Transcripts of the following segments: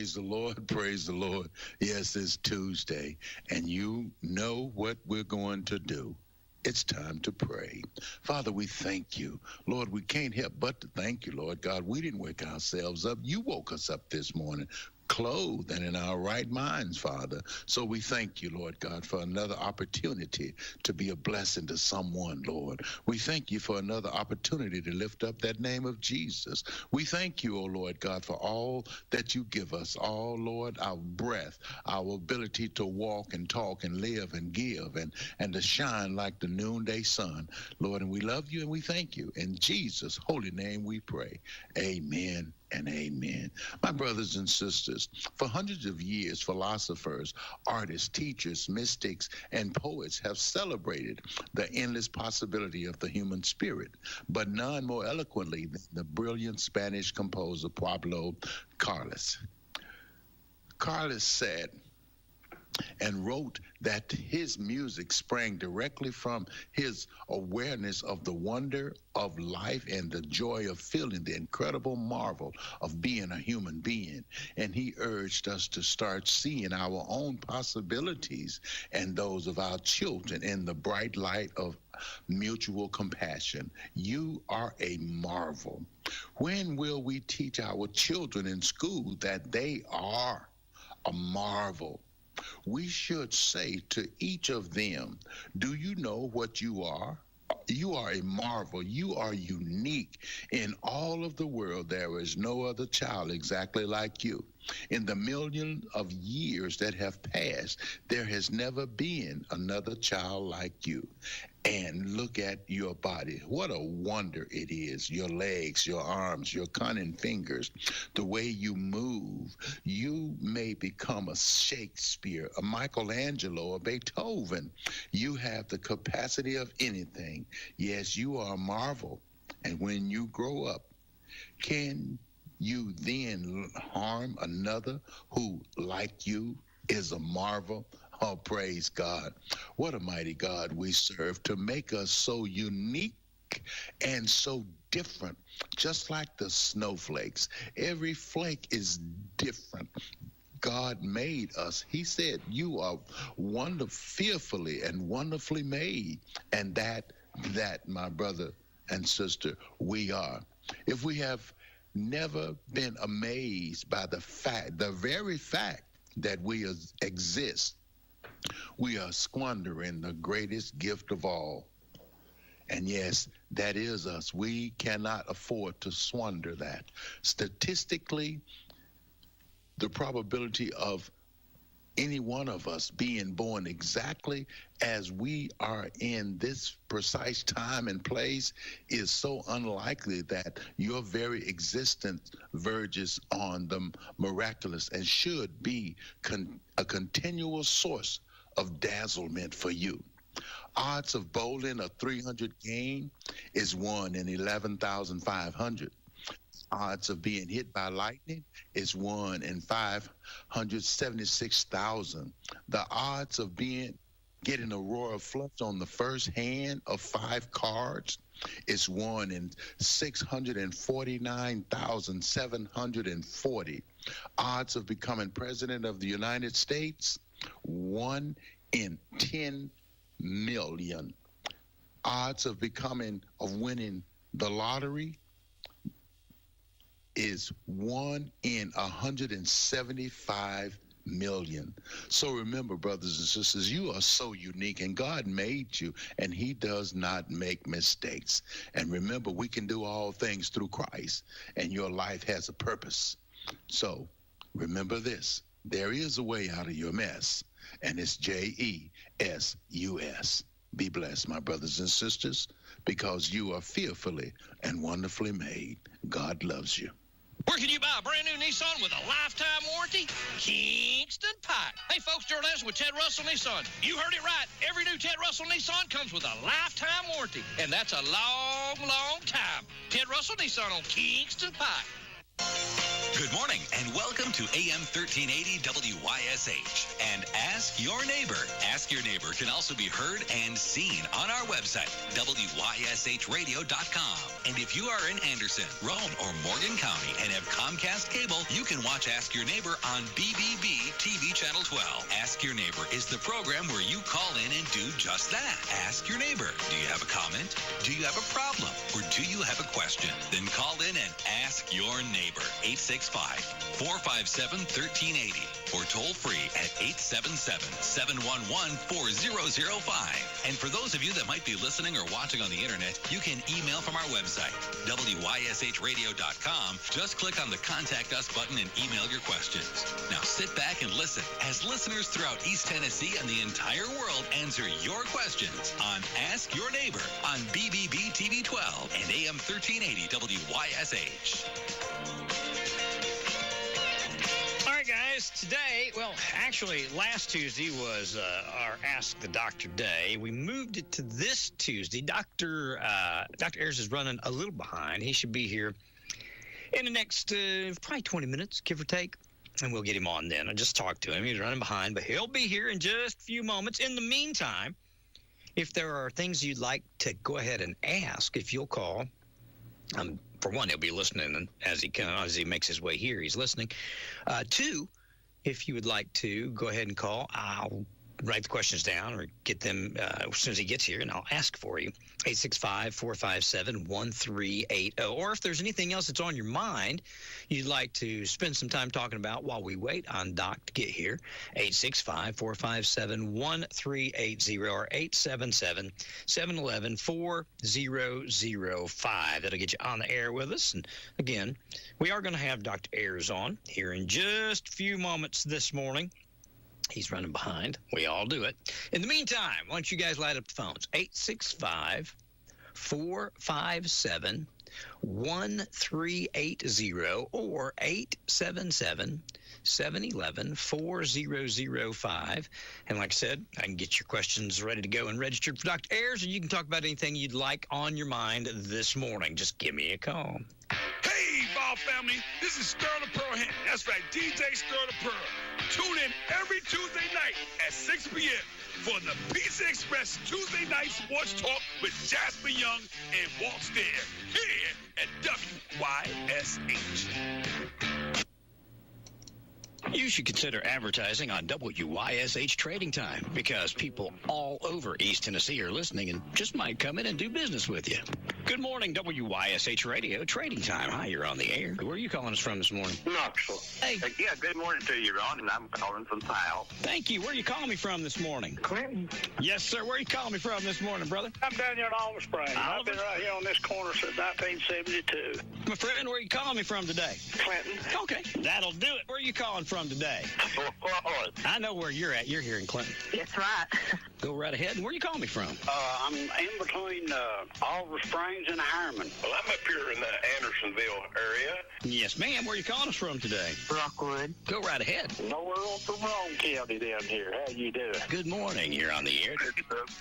Praise the Lord, praise the Lord. Yes, it's Tuesday, and you know what we're going to do. It's time to pray. Father, we thank you. Lord, we can't help but to thank you, Lord God. We didn't wake ourselves up. You woke us up this morning, clothed and in our right minds, Father. So we thank you, Lord God, for another opportunity to be a blessing to someone, Lord. We thank you for another opportunity to lift up that name of Jesus. We thank you, O Lord God, for all that you give us, all, Lord, our breath, our ability to walk and talk and live and give and to shine like the noonday sun, Lord. And we love you and we thank you. In Jesus' holy name we pray. Amen and amen. My brothers and sisters, for hundreds of years, philosophers, artists, teachers, mystics, and poets have celebrated the endless possibility of the human spirit, but none more eloquently than the brilliant Spanish composer Pablo Carlos. Carlos said and wrote that his music sprang directly from his awareness of the wonder of life and the joy of feeling the incredible marvel of being a human being. And he urged us to start seeing our own possibilities and those of our children in the bright light of mutual compassion. You are a marvel. When will we teach our children in school that they are a marvel? We should say to each of them, do you know what you are? You are a marvel. You are unique. In all of the world, there is no other child exactly like you. In the millions of years that have passed, there has never been another child like you. And look at your body. What a wonder it is. Your legs, your arms, your cunning fingers, the way you move. You may become a Shakespeare, a Michelangelo, a Beethoven. You have the capacity of anything. Yes, you are a marvel. And when you grow up, can you then harm another who, like you, is a marvel? Oh, praise God. What a mighty God we serve to make us so unique and so different, just like the snowflakes. Every flake is different. God made us. He said, you are fearfully and wonderfully made. And that, my brother and sister, we are. If we have never been amazed by the very fact that we exist, we are squandering the greatest gift of all. And yes, that is us. We cannot afford to squander that. Statistically, the probability of any one of us being born exactly as we are in this precise time and place is so unlikely that your very existence verges on the miraculous and should be a continual source of dazzlement for you. Odds of bowling a 300 game is 1 in 11,500. Odds of being hit by lightning is 1 in 576,000. The odds of getting a royal flush on the first hand of 5 cards is 1 in 649,740. Odds of becoming president of the United States, 1 in 10 million. Odds of winning the lottery is 1 in 175 million. So remember, brothers and sisters, you are so unique, and God made you, and he does not make mistakes. And remember, we can do all things through Christ, and your life has a purpose. So remember this, there is a way out of your mess, and it's JESUS. Be blessed, my brothers and sisters, because you are fearfully and wonderfully made. God loves you. Where can you buy a brand new Nissan with a lifetime warranty? Kingston Pike. Hey folks, Gerald Anderson with Ted Russell Nissan. You heard it right. Every new Ted Russell Nissan comes with a lifetime warranty. And that's a long, long time. Ted Russell Nissan on Kingston Pike. Good morning and welcome to AM 1380 WYSH and Ask Your Neighbor. Ask Your Neighbor can also be heard and seen on our website, WYSHradio.com. And if you are in Anderson, Rome, or Morgan County and have Comcast cable, you can watch Ask Your Neighbor on BBB TV Channel 12. Ask Your Neighbor is the program where you call in and do just that. Ask Your Neighbor. Do you have a comment? Do you have a problem? Or do you have a question? Then call in and ask your neighbor. 865-457-1380 or toll free at 877-711-4005. And for those of you that might be listening or watching on the internet, you can email from our website, WYSHradio.com. Just click on the Contact Us button and email your questions. Now sit back and listen as listeners throughout East Tennessee and the entire world answer your questions on Ask Your Neighbor on BBB TV 12 and AM 1380 WYSH. All right, guys, today, well, actually, last Tuesday was our Ask the Doctor Day. We moved it to this Tuesday. Dr. Ayers is running a little behind. He should be here in the next probably 20 minutes, give or take, and we'll get him on then. I just talked to him. He's running behind, but he'll be here in just a few moments. In the meantime, if there are things you'd like to go ahead and ask, if you'll call, for one, he'll be listening as he makes his way here. He's listening. Two, if you would like to go ahead and call, I'll write the questions down or get them as soon as he gets here, and I'll ask for you. 865-457-1380. Or if there's anything else that's on your mind you'd like to spend some time talking about while we wait on Doc to get here, 865-457-1380 or 877-711-4005. That'll get you on the air with us. And again, we are going to have Dr. Ayers on here in just a few moments this morning. He's running behind. We all do it. In the meantime, why don't you guys light up the phones? 865-457-1380 or 877-711-4005. And like I said, I can get your questions ready to go and registered for Dr. Ayers, and you can talk about anything you'd like on your mind this morning. Just give me a call. Hey, Ball family, this is Stir the Pearl Hen. That's right, DJ Stir the Pearl. Tune in every Tuesday night at 6 p.m. for the Pizza Express Tuesday Night Sports Talk with Jasper Young and Walt Stair here at WYSH. You should consider advertising on WYSH Trading Time because people all over East Tennessee are listening and just might come in and do business with you. Good morning, WYSH Radio Trading Time. Hi, you're on the air. Where are you calling us from this morning? Knoxville. Hey. Yeah, good morning to you, Ron, and I'm calling from Powell. Thank you. Where are you calling me from this morning? Clinton. Yes, sir. Where are you calling me from this morning, brother? I'm down here in Oliver Springs. I've been right here on this corner since 1972. My friend, where are you calling me from today? Clinton. Okay. That'll do it. Where are you calling from today? Fort Worth. I know where you're at. You're here in Clinton. That's right. Go right ahead. And where are you calling me from? I'm in between Oliver Springs and Harriman. Well, I'm up here in the Andersonville area. Yes, ma'am. Where are you calling us from today? Rockwood. Go right ahead. Nowhere on the wrong county down here. How you doing? Good morning. You're on the air. It's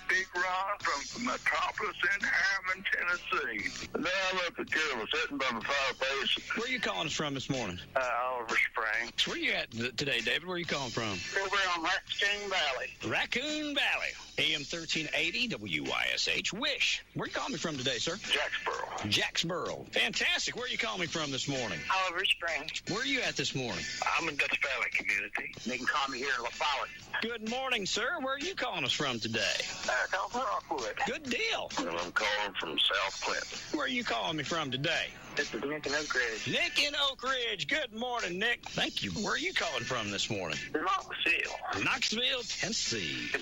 Big Ron from Metropolis in Harriman, Tennessee. Now I'm up at Carroll, sitting by the fireplace. Where are you calling us from this morning? Oliver Springs. Where are you at today, David? Where are you calling from? Over on Raccoon Valley. Raccoon Valley. AM 1380 WYSH. WYSH. Where are you calling me from today, sir? Jacksboro. Jacksboro. Fantastic. Where are you calling me from this morning? Oliver Springs. Where are you at this morning? I'm in Dutch Valley community. They can call me here in La Follette. Good morning, sir. Where are you calling us from today? Call for Rockwood. Good deal. And I'm calling from South Clinton. Where are you calling me from today? This is Nick in Oak Ridge. Nick in Oak Ridge. Good morning, Nick. Thank you. Where are you calling from this morning? Knoxville. Knoxville, Tennessee. I'm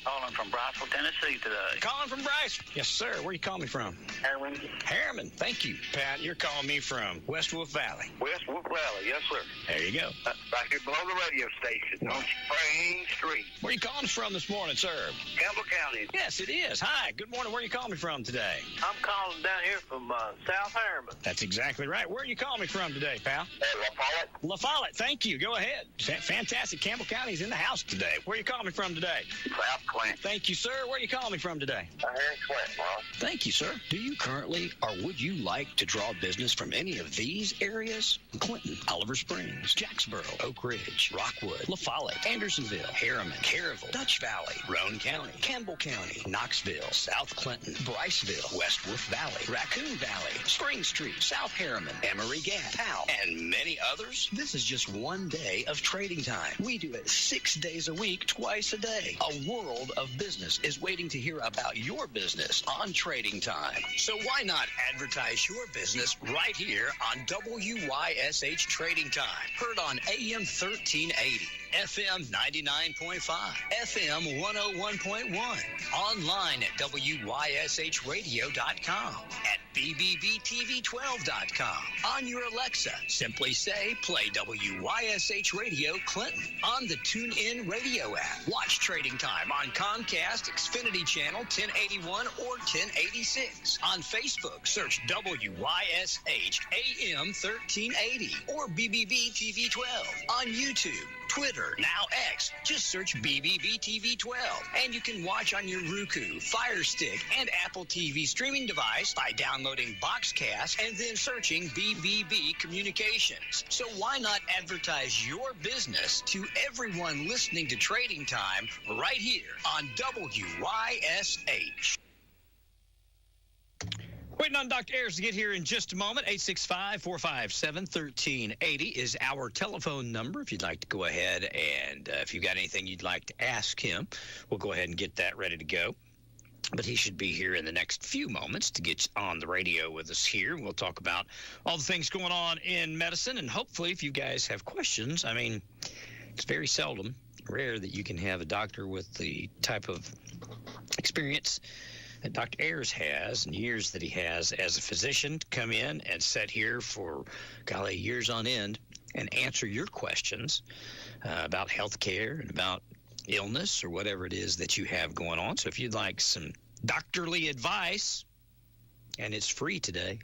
calling from Briceville, Tennessee today. Calling from Bryce. Yes, sir. Where are you calling me from? Harriman. Harriman. Thank you. Pat, you're calling me from West Wolf Valley. West Wolf Valley, yes, sir. There you go. Right here below the radio station on Spring Street. Where are you calling from this morning, sir? Campbell County. Yes, it is. Hi, good morning. Where are you calling me from today? I'm calling down here from South Harriman. That's exactly right. Where are you calling me from today, pal? La La Follette. Thank you. Go ahead. Fantastic. Campbell County's in the house today. Where are you calling me from today? South Clinton. Thank you, sir. Where are you calling me from today? Here in Clinton, Ron. Thank you, sir. Do you currently or would you like to draw business from any of these areas? Clinton, Oliver Springs, Jacksboro, Oak Ridge, Rockwood, La Follette, Andersonville, Harriman, Caryville, Dutch Valley, Roane County, Campbell County, Knoxville, South Clinton, Bryceville, West Wolf Valley, Raccoon Valley, Spring Street, South Harriman, Emery-Gap, Powell, and many others. This is just one day of trading time. We do it 6 days a week, twice a day. A world of business is waiting to hear about your business on Trading Time. So why not advertise your business right here on WYSH Trading Time? Heard on AM 1380, FM 99.5, FM 101.1, online at WYSHradio.com, at BBBTV12.com. On your Alexa, simply say, play WYSH Radio Clinton on the TuneIn Radio app. Watch Trading Time on Comcast Xfinity Channel 1081 or 1086. On Facebook, search WYSH AM 1380 or BBB TV 12. On YouTube, Twitter, now X, just search BBB TV 12. And you can watch on your Roku, Fire Stick, and Apple TV streaming device by downloading Boxcast and then searching BBB Communications. So why not advertise your business to everyone listening to Trading Time right here on WYSH? Waiting on Dr. Ayers to get here in just a moment. 865-457-1380 is our telephone number. If you'd like to go ahead and if you've got anything you'd like to ask him, we'll go ahead and get that ready to go. But he should be here in the next few moments to get on the radio with us here. We'll talk about all the things going on in medicine, and hopefully if you guys have questions, I mean, it's very seldom, rare that you can have a doctor with the type of experience that Dr. Ayers has and years that he has as a physician to come in and sit here for, golly, years on end and answer your questions about health care and about illness or whatever it is that you have going on. So if you'd like some doctorly advice, and it's free today,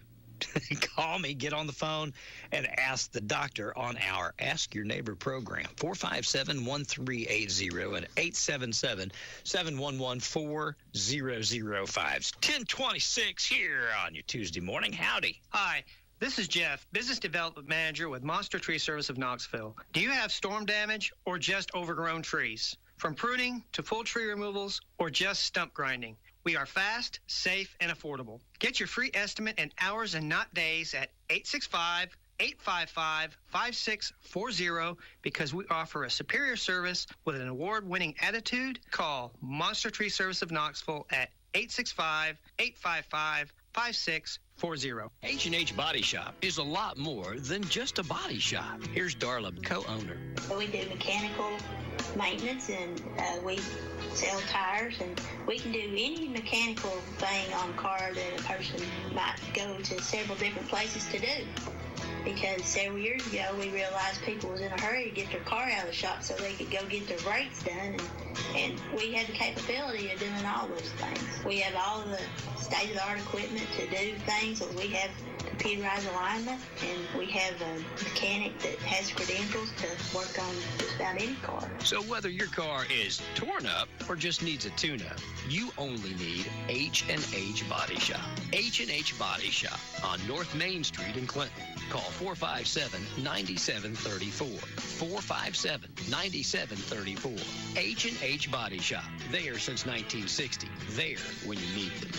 call me, get on the phone, and ask the doctor on our Ask Your Neighbor program, 457-1380 and 877-711-4005. 1026 here on your Tuesday morning. Howdy. Hi, this is Jeff, Business Development Manager with Monster Tree Service of Knoxville. Do you have storm damage or just overgrown trees? From pruning to full tree removals or just stump grinding, we are fast, safe, and affordable. Get your free estimate in hours and not days at 865-855-5640 because we offer a superior service with an award-winning attitude. Call Monster Tree Service of Knoxville at 865-855-5640. H&H Body Shop is a lot more than just a body shop. Here's Darla, co-owner. We do mechanical maintenance, and we sell tires, and we can do any mechanical thing on a car that a person might go to several different places to do. Because several years ago, we realized people was in a hurry to get their car out of the shop so they could go get their brakes done, and we have the capability of doing all those things. We have all of the state-of-the-art equipment to do things. We have computerized alignment, and we have a mechanic that has credentials to work on just about any car. So whether your car is torn up or just needs a tune-up, you only need H&H Body Shop. H&H Body Shop on North Main Street in Clinton. Call 457-9734. 457-9734. H&H Body Shop. There since 1960. There when you need them.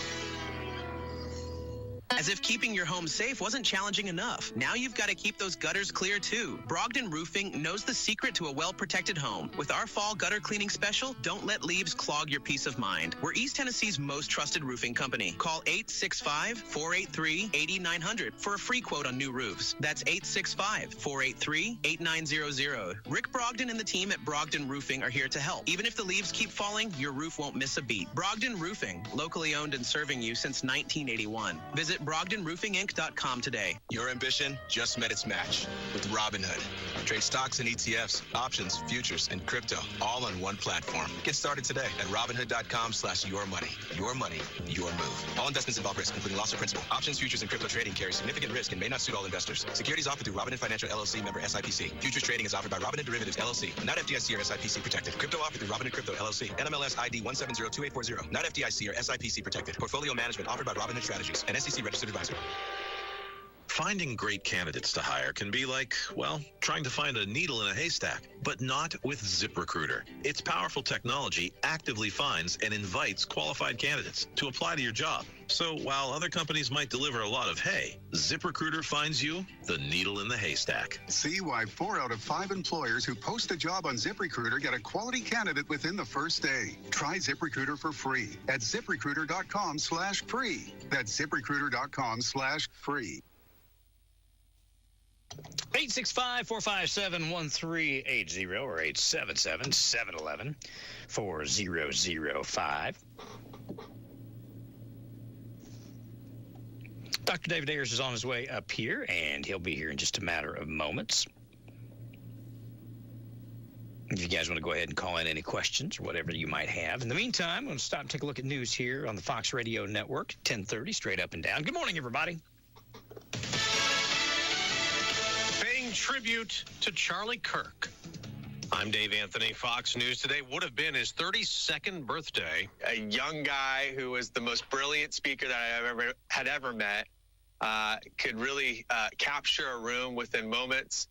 As if keeping your home safe wasn't challenging enough. Now you've got to keep those gutters clear too. Brogdon Roofing knows the secret to a well-protected home. With our fall gutter cleaning special, don't let leaves clog your peace of mind. We're East Tennessee's most trusted roofing company. Call 865-483-8900 for a free quote on new roofs. That's 865-483-8900. Rick Brogdon and the team at Brogdon Roofing are here to help. Even if the leaves keep falling, your roof won't miss a beat. Brogdon Roofing, locally owned and serving you since 1981. Visit BrogdonRoofingInc.com today. Your ambition just met its match with Robinhood. Trade stocks and ETFs, options, futures, and crypto all on one platform. Get started today at Robinhood.com/yourmoney. Your money, your move. All investments involve risk, including loss of principal. Options, futures, and crypto trading carry significant risk and may not suit all investors. Securities offered through Robinhood Financial LLC, member SIPC. Futures trading is offered by Robinhood Derivatives LLC, not FDIC or SIPC protected. Crypto offered through Robinhood Crypto LLC, NMLS ID 1702840, not FDIC or SIPC protected. Portfolio management offered by Robinhood Strategies, an SEC registered advisor. Finding great candidates to hire can be like, well, trying to find a needle in a haystack, but not with ZipRecruiter. Its powerful technology actively finds and invites qualified candidates to apply to your job. So while other companies might deliver a lot of hay, ZipRecruiter finds you the needle in the haystack. See why 4 out of 5 employers who post a job on ZipRecruiter get a quality candidate within the first day. Try ZipRecruiter for free at ZipRecruiter.com/free. That's ZipRecruiter.com/free. 865-457-1380 or 877-711-4005. Dr. David Ayers is on his way up here, and he'll be here in just a matter of moments. If you guys want to go ahead and call in any questions or whatever you might have. In the meantime, I'm going to stop and take a look at news here on the Fox Radio Network, 1030, straight up and down. Good morning, everybody. Paying tribute to Charlie Kirk. I'm Dave Anthony. Fox News today would have been his 32nd birthday. A young guy who was the most brilliant speaker that I had ever met, could really capture a room within moments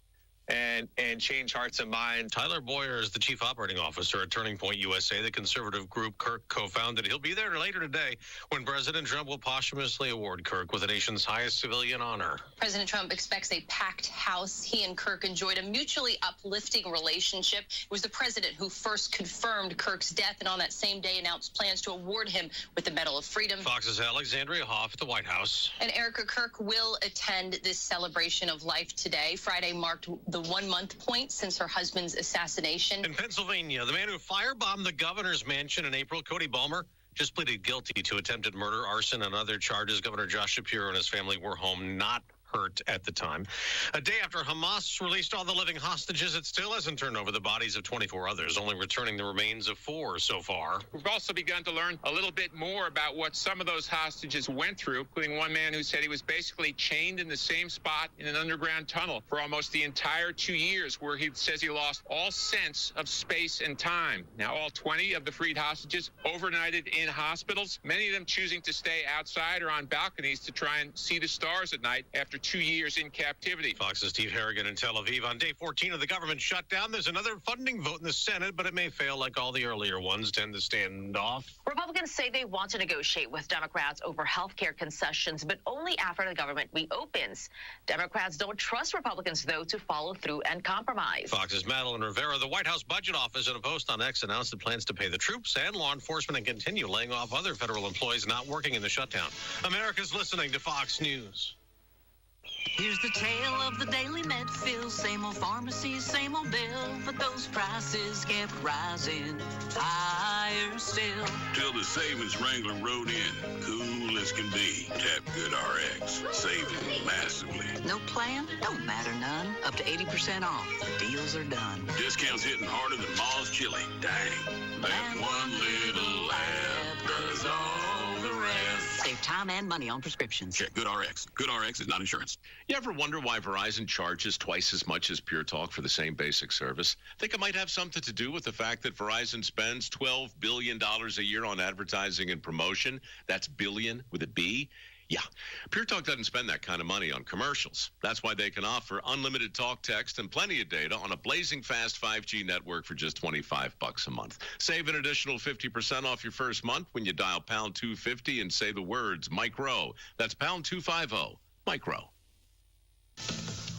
and change hearts and minds. Tyler Boyer is the chief operating officer at Turning Point USA, the conservative group Kirk co-founded. He'll be there later today when President Trump will posthumously award Kirk with the nation's highest civilian honor. President Trump expects a packed house. He and Kirk enjoyed a mutually uplifting relationship. It was the president who first confirmed Kirk's death and on that same day announced plans to award him with the Medal of Freedom. Fox's Alexandria Hoff at the White House. And Erica Kirk will attend this celebration of life today. Friday marked the 1-month point since her husband's assassination. In Pennsylvania, the man who firebombed the governor's mansion in April, Cody Balmer, just pleaded guilty to attempted murder, arson, and other charges. Governor Josh Shapiro and his family were home, not hurt at the time. A day after Hamas released all the living hostages, it still hasn't turned over the bodies of 24 others, only returning the remains of 4 so far. We've also begun to learn a little bit more about what some of those hostages went through, including one man who said he was basically chained in the same spot in an underground tunnel for almost the entire 2 years, where he says he lost all sense of space and time. Now, all 20 of the freed hostages overnighted in hospitals, many of them choosing to stay outside or on balconies to try and see the stars at night after 2 years in captivity. Fox's Steve Harrigan in Tel Aviv. On day 14 of the government shutdown, there's another funding vote in the Senate, but it may fail like all the earlier ones tend to stand off. Republicans say they want to negotiate with Democrats over health care concessions, but only after the government reopens. Democrats don't trust Republicans, though, to follow through and compromise. Fox's Madeline Rivera. The White House Budget Office, in a post on X, announced it plans to pay the troops and law enforcement and continue laying off other federal employees not working in the shutdown. America's listening to Fox News. Here's the tale of the daily Medfill. Same old pharmacy, same old bill, but those prices kept rising higher still. Till the savings wrangler rode in, cool as can be. Tap Good RX, saving massively. No plan? Don't matter none. Up to 80% off. The deals are done. Discounts hitting harder than Ma's chili. Dang, that one little app does all the rest. Save time and money on prescriptions. Check Good RX. Good RX is not insurance. You ever wonder why Verizon charges twice as much as Pure Talk for the same basic service? Think it might have something to do with the fact that Verizon spends $12 billion a year on advertising and promotion. That's billion with a B. Yeah, Pure Talk doesn't spend that kind of money on commercials. That's why they can offer unlimited talk, text, and plenty of data on a blazing fast 5G network for just $25 a month. Save an additional 50% off your first month when you dial pound 250 and say the words micro. That's pound 250, micro.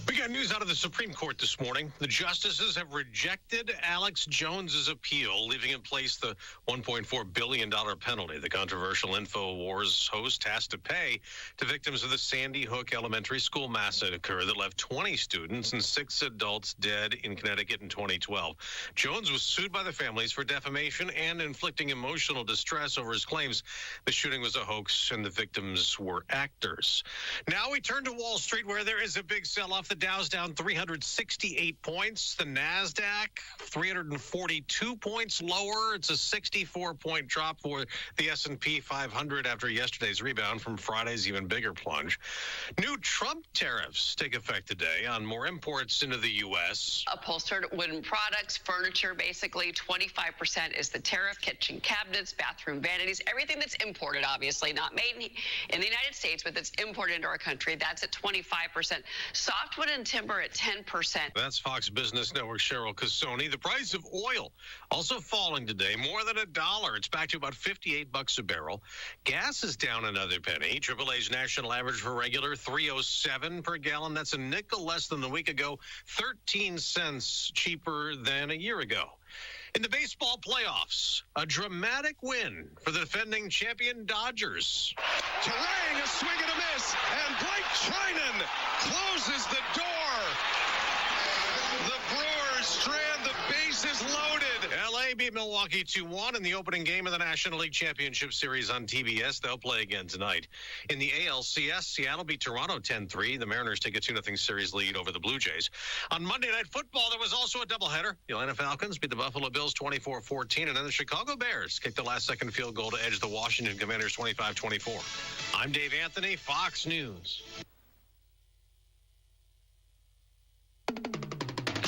We got news out of the Supreme Court this morning. The justices have rejected Alex Jones's appeal, leaving in place the $1.4 billion penalty the controversial InfoWars host has to pay to victims of the Sandy Hook Elementary School massacre that left 20 students and 6 adults dead in Connecticut in 2012. Jones was sued by the families for defamation and inflicting emotional distress over his claims the shooting was a hoax and the victims were actors. Now we turn to Wall Street, where there is a big sell-off. The Dow's down 368 points. The NASDAQ, 342 points lower. It's a 64-point drop for the S&P 500 after yesterday's rebound from Friday's even bigger plunge. New Trump tariffs take effect today on more imports into the U.S. Upholstered wooden products, furniture, basically 25% is the tariff. Kitchen cabinets, bathroom vanities, everything that's imported, obviously, not made in the United States, but that's imported into our country, that's at 25%. Softwood and timber at 10%. That's Fox Business Network Cheryl Casoni. The price of oil also falling today, more than $1. It's back to about $58 a barrel. Gas is down another penny. AAA's national average for regular, $3.07 per gallon. That's a nickel less than the week ago, 13 cents cheaper than a year ago. In the baseball playoffs, a dramatic win for the defending champion Dodgers. Terang, a swing and a miss, and Blake Trinan closes the door. The Brewers strand the bases loaded. L.A. beat Milwaukee 2-1 in the opening game of the National League Championship Series on TBS. They'll play again tonight. In the ALCS, Seattle beat Toronto 10-3. The Mariners take a 2-0 series lead over the Blue Jays. On Monday Night Football, there was also a doubleheader. The Atlanta Falcons beat the Buffalo Bills 24-14, and then the Chicago Bears kicked the last-second field goal to edge the Washington Commanders 25-24. I'm Dave Anthony, Fox News.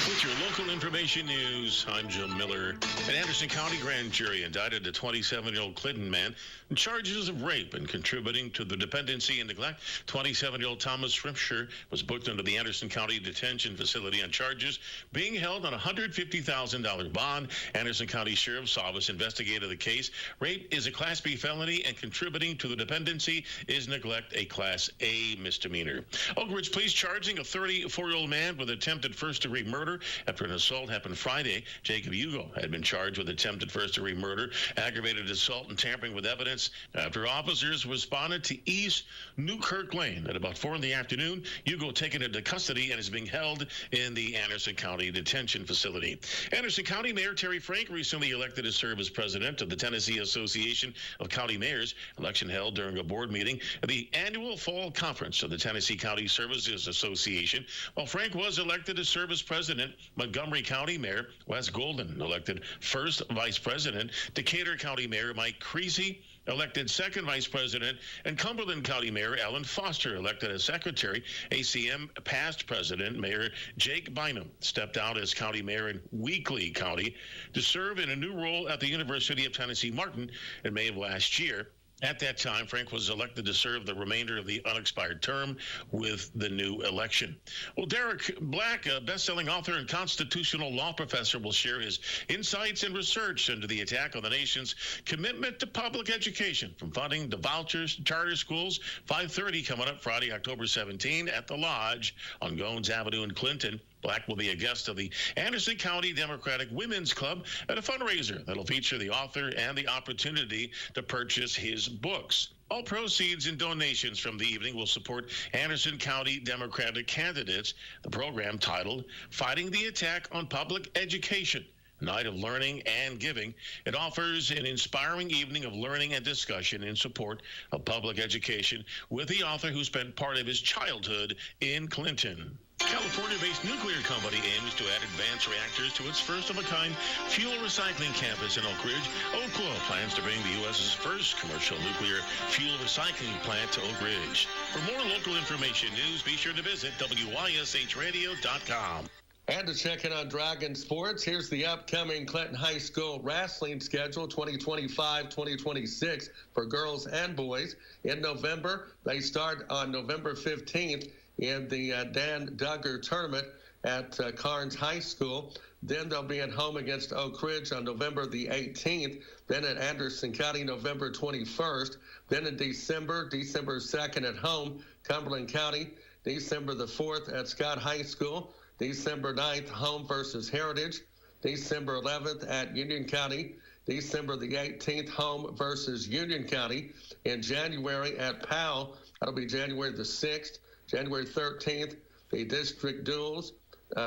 With your local information news, I'm Jim Miller. An Anderson County grand jury indicted a 27-year-old Clinton man on charges of rape and contributing to the dependency and neglect. 27-year-old Thomas Shrimpshire was booked into the Anderson County Detention Facility on charges being held on a $150,000 bond. Anderson County Sheriff's Office investigated the case. Rape is a Class B felony, and contributing to the dependency is neglect, a Class A misdemeanor. Oak Ridge Police charging a 34-year-old man with attempted first-degree murder after an assault happened Friday. Jacob Hugo had been charged with attempted first-degree murder, aggravated assault, and tampering with evidence after officers responded to East Newkirk Lane at about 4 in the afternoon. Hugo taken into custody and is being held in the Anderson County Detention Facility. Anderson County Mayor Terry Frank recently elected to serve as president of the Tennessee Association of County Mayors. Election held during a board meeting at the annual fall conference of the Tennessee County Services Association. While Frank was elected to serve as president, Montgomery County Mayor Wes Golden elected first vice president. Decatur County Mayor Mike Creasy elected second vice president, and Cumberland County Mayor Alan Foster elected as secretary. ACM past president Mayor Jake Bynum stepped out as county mayor in Weakley County to serve in a new role at the University of Tennessee Martin in May of last year. At that time, Frank was elected to serve the remainder of the unexpired term with the new election. Well, Derek Black, a best-selling author and constitutional law professor, will share his insights and research into the attack on the nation's commitment to public education, from funding to vouchers to charter schools. 5:30 coming up Friday, October 17 at the Lodge on Goins Avenue in Clinton. Black will be a guest of the Anderson County Democratic Women's Club at a fundraiser that'll feature the author and the opportunity to purchase his books. All proceeds and donations from the evening will support Anderson County Democratic candidates. The program, titled Fighting the Attack on Public Education, Night of Learning and Giving. It offers an inspiring evening of learning and discussion in support of public education with the author who spent part of his childhood in Clinton. California-based nuclear company aims to add advanced reactors to its first-of-a-kind fuel recycling campus in Oak Ridge. Oakville plans to bring the U.S.'s first commercial nuclear fuel recycling plant to Oak Ridge. For more local information news, be sure to visit WYSHradio.com. And to check in on Dragon Sports, here's the upcoming Clinton High School wrestling schedule 2025-2026 for girls and boys. In November, they start on November 15th in the Dan Duggar tournament at Carnes High School. Then they'll be at home against Oak Ridge on November the 18th. Then at Anderson County, November 21st. Then in December 2nd at home, Cumberland County. December the 4th at Scott High School. December 9th, home versus Heritage. December 11th at Union County. December the 18th, home versus Union County. In January at Powell, that'll be January the 6th. January 13th, the district duels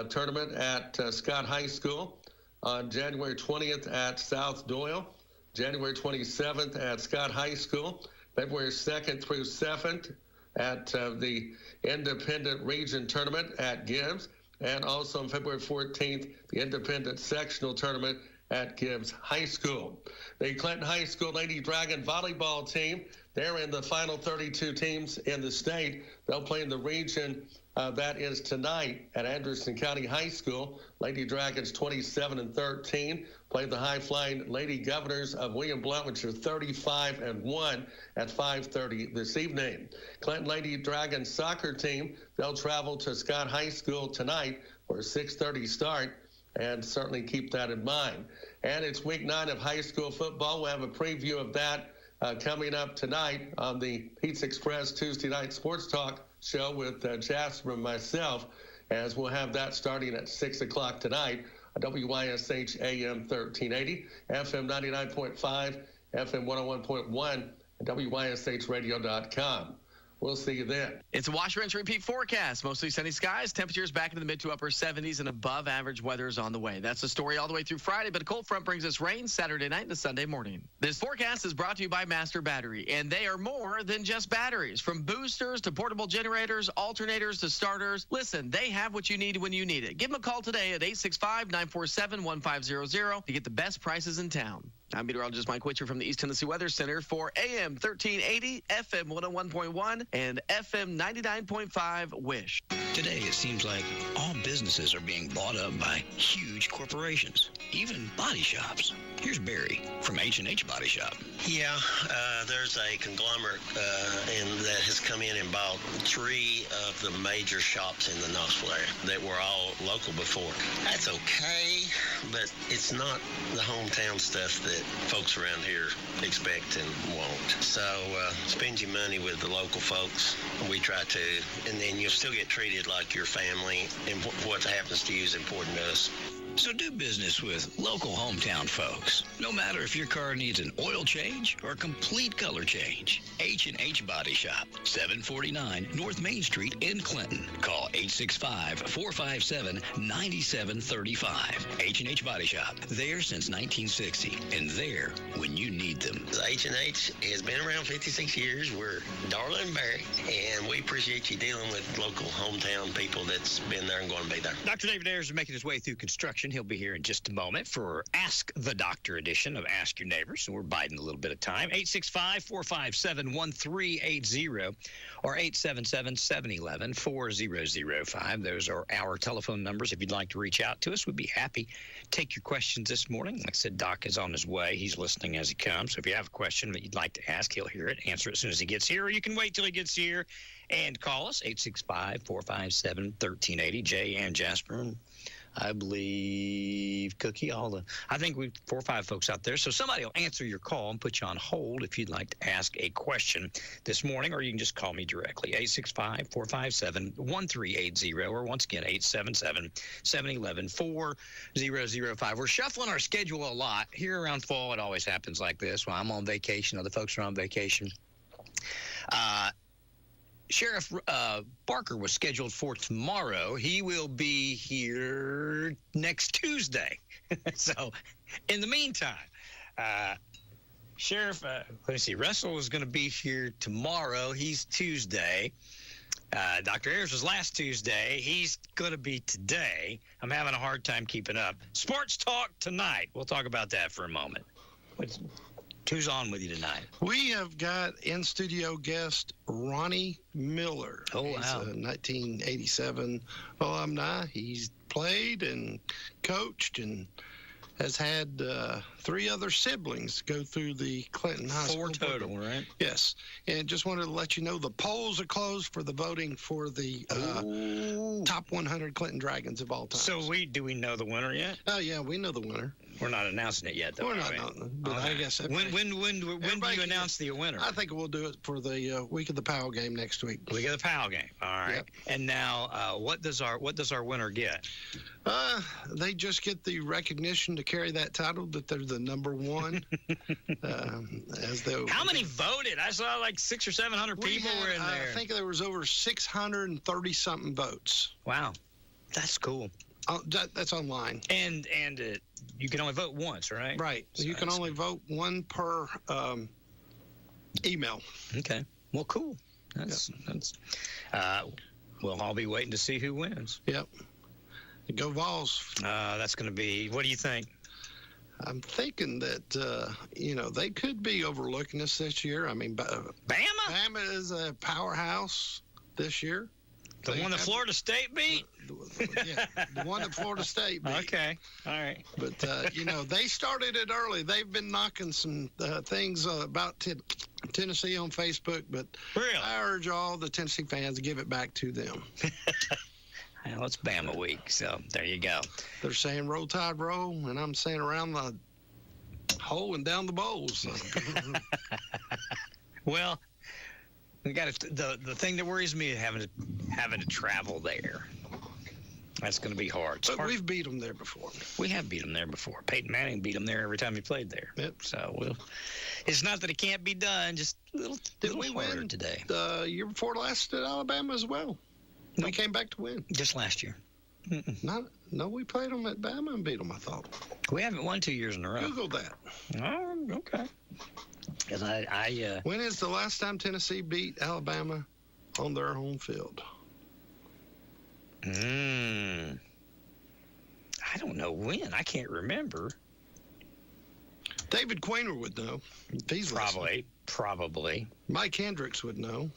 tournament at Scott High School. On January 20th at South Doyle. January 27th at Scott High School. February 2nd through 7th at the Independent Region Tournament at Gibbs. And also on February 14th, the Independent Sectional Tournament at Gibbs High School. The Clinton High School Lady Dragon volleyball team, they're in the final 32 teams in the state. They'll play in the region that is tonight at Anderson County High School. Lady Dragons 27-13 play the high-flying Lady Governors of William Blount, which are 35-1 at 5:30 this evening. Clinton Lady Dragons soccer team, they'll travel to Scott High School tonight for a 6:30 start, and certainly keep that in mind. And it's week 9 of high school football. We'll have a preview of that coming up tonight on the Pizza Express Tuesday Night Sports Talk show with Jasper and myself, as we'll have that starting at 6 o'clock tonight on WYSH AM 1380, FM 99.5, FM 101.1, and WYSHradio.com. We'll see you then. It's a wash, rinse, repeat forecast. Mostly sunny skies. Temperatures back into the mid to upper 70s, and above average weather is on the way. That's the story all the way through Friday, but a cold front brings us rain Saturday night into Sunday morning. This forecast is brought to you by Master Battery, and they are more than just batteries. From boosters to portable generators, alternators to starters. Listen, they have what you need when you need it. Give them a call today at 865-947-1500 to get the best prices in town. I'm meteorologist Mike Witcher from the East Tennessee Weather Center for AM 1380, FM 101.1, and FM 99.5 WYSH. Today, it seems like all businesses are being bought up by huge corporations, even body shops. Here's Barry from H&H Body Shop. Yeah, there's a conglomerate that has come in and bought 3 of the major shops in the Knoxville area that were all local before. That's okay, but it's not the hometown stuff that folks around here expect and want. So spend your money with the local folks. We try to, and then you'll still get treated like your family, and what happens to you is important to us. So do business with local hometown folks. No matter if your car needs an oil change or a complete color change. H&H Body Shop, 749 North Main Street in Clinton. Call 865-457-9735. H&H Body Shop, there since 1960, and there when you need them. H&H has been around 56 years. We're Darla and Barry, and we appreciate you dealing with local hometown people that's been there and going to be there. Dr. David Ayers is making his way through construction. He'll be here in just a moment for Ask the Doctor edition of Ask Your Neighbors. So we're biding a little bit of time. 865-457-1380 or 877-711-4005. Those are our telephone numbers. If you'd like to reach out to us, we'd be happy to take your questions this morning. Like I said, Doc is on his way. He's listening as he comes. So if you have a question that you'd like to ask, he'll hear it, answer it as soon as he gets here, or you can wait till he gets here and call us, 865-457-1380. Jay and Jasper, I believe Cookie, I think we've 4 or 5 folks out there. So somebody will answer your call and put you on hold if you'd like to ask a question this morning, or you can just call me directly, 865-457-1380, or once again, 877-711-4005. We're shuffling our schedule a lot. Here around fall, it always happens like this. When I'm on vacation, other folks are on vacation. Sheriff Barker was scheduled for tomorrow. He will be here next Tuesday. So, in the meantime, Sheriff, let me see, Russell is going to be here tomorrow. He's Tuesday. Dr. Ayers was last Tuesday. He's going to be today. I'm having a hard time keeping up. Sports Talk tonight. We'll talk about that for a moment. Who's on with you tonight? We have got in-studio guest Ronnie Miller. Oh, wow. He's a 1987 alumni. He's played and coached and has had 3 other siblings go through the Clinton High School. 4 total, right? Yes. And just wanted to let you know the polls are closed for the voting for the top 100 Clinton Dragons of all time. So do we know the winner yet? Oh, yeah, we know the winner. We're not announcing it yet, though. We're not announcing it, but I guess when do you announce the winner? I think we'll do it for the week of the Powell game next week. Week of the Powell game. All right. Yep. And now, what does our winner get? They just get the recognition to carry that title that they're the number one. How many voted? I saw like 600 or 700 people were in there. I think there was over 630 something votes. Wow, that's cool. That's online. And you can only vote once, right? Right. So you can only vote one per email. Okay. Well, cool. That's we'll all be waiting to see who wins. Yep. Go Vols. That's going to be. What do you think? I'm thinking that they could be overlooking us this year. I mean, Bama is a powerhouse this year. The one that Florida State beat? Yeah, the one that Florida State beat. Okay, all right. But, they started it early. They've been knocking some things about Tennessee on Facebook, but really? I urge all the Tennessee fans to give it back to them. Well, it's Bama week, so there you go. They're saying roll tide roll, and I'm saying around the hole and down the bowls. Well, we got the thing that worries me is having to travel there. That's going to be hard. But we've beat them there before. We have beat them there before. Peyton Manning beat them there every time he played there. Yep. So it's not that it can't be done, just a little harder win today. The year before last at Alabama as well. We came back to win. Just last year. No, we played them at Bama and beat them, I thought. We haven't won 2 years in a row. Google that. Oh, okay. Because when is the last time Tennessee beat Alabama on their home field? I don't know when. I can't remember. David Quainer would know. He's Probably. Mike Hendricks would know.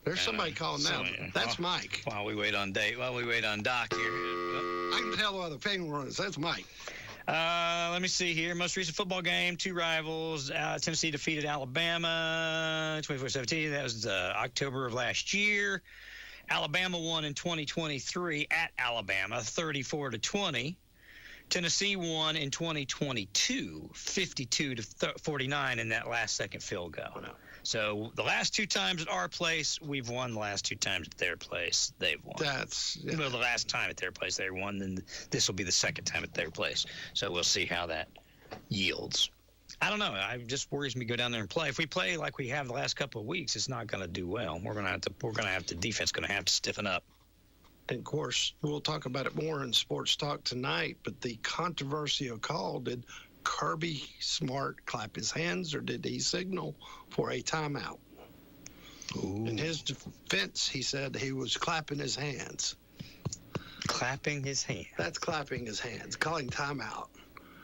There's somebody calling now. That's Mike. While we wait on Doc here. I can tell by the finger runners. That's Mike. Let me see here. Most recent football game, 2 rivals. Tennessee defeated Alabama 24-17. That was October of last year. Alabama won in 2023 at Alabama, 34-20. Tennessee won in 2022, 52-49 in that last-second field goal. So the last 2 times at our place, we've won. The last 2 times at their place, they've won. Well, the last time at their place they won, then this will be the second time at their place. So we'll see how that yields. I don't know. It just worries me to go down there and play. If we play like we have the last couple of weeks, it's not going to do well. Defense going to have to stiffen up. And, of course, we'll talk about it more in Sports Talk tonight, but the controversial call, did Kirby Smart clap his hands or did he signal for a timeout? Ooh. In his defense, he said he was clapping his hands. Clapping his hands? That's clapping his hands, calling timeout.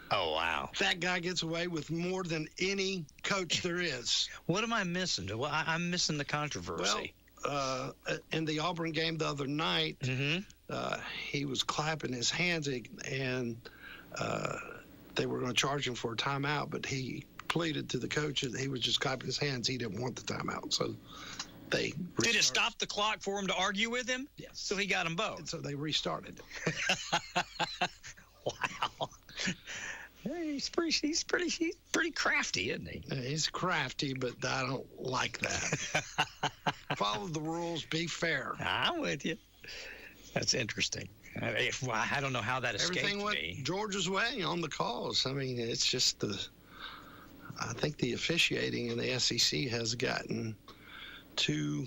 Oh, wow. That guy gets away with more than any coach there is. What am I missing? Well, I'm missing the controversy. Well, in the Auburn game the other night, he was clapping his hands, and they were going to charge him for a timeout, but he pleaded to the coach that he was just clapping his hands. He didn't want the timeout, so they restarted. Did it stop the clock for him to argue with him? Yes. So he got them both. And so they restarted. Wow. He's pretty crafty, isn't he? He's crafty, but I don't like that. Follow the rules. Be fair. I'm with you. That's interesting. I don't know how that escaped Everything went me. Georgia's way on the calls. I mean, it's just I think the officiating in the SEC has gotten too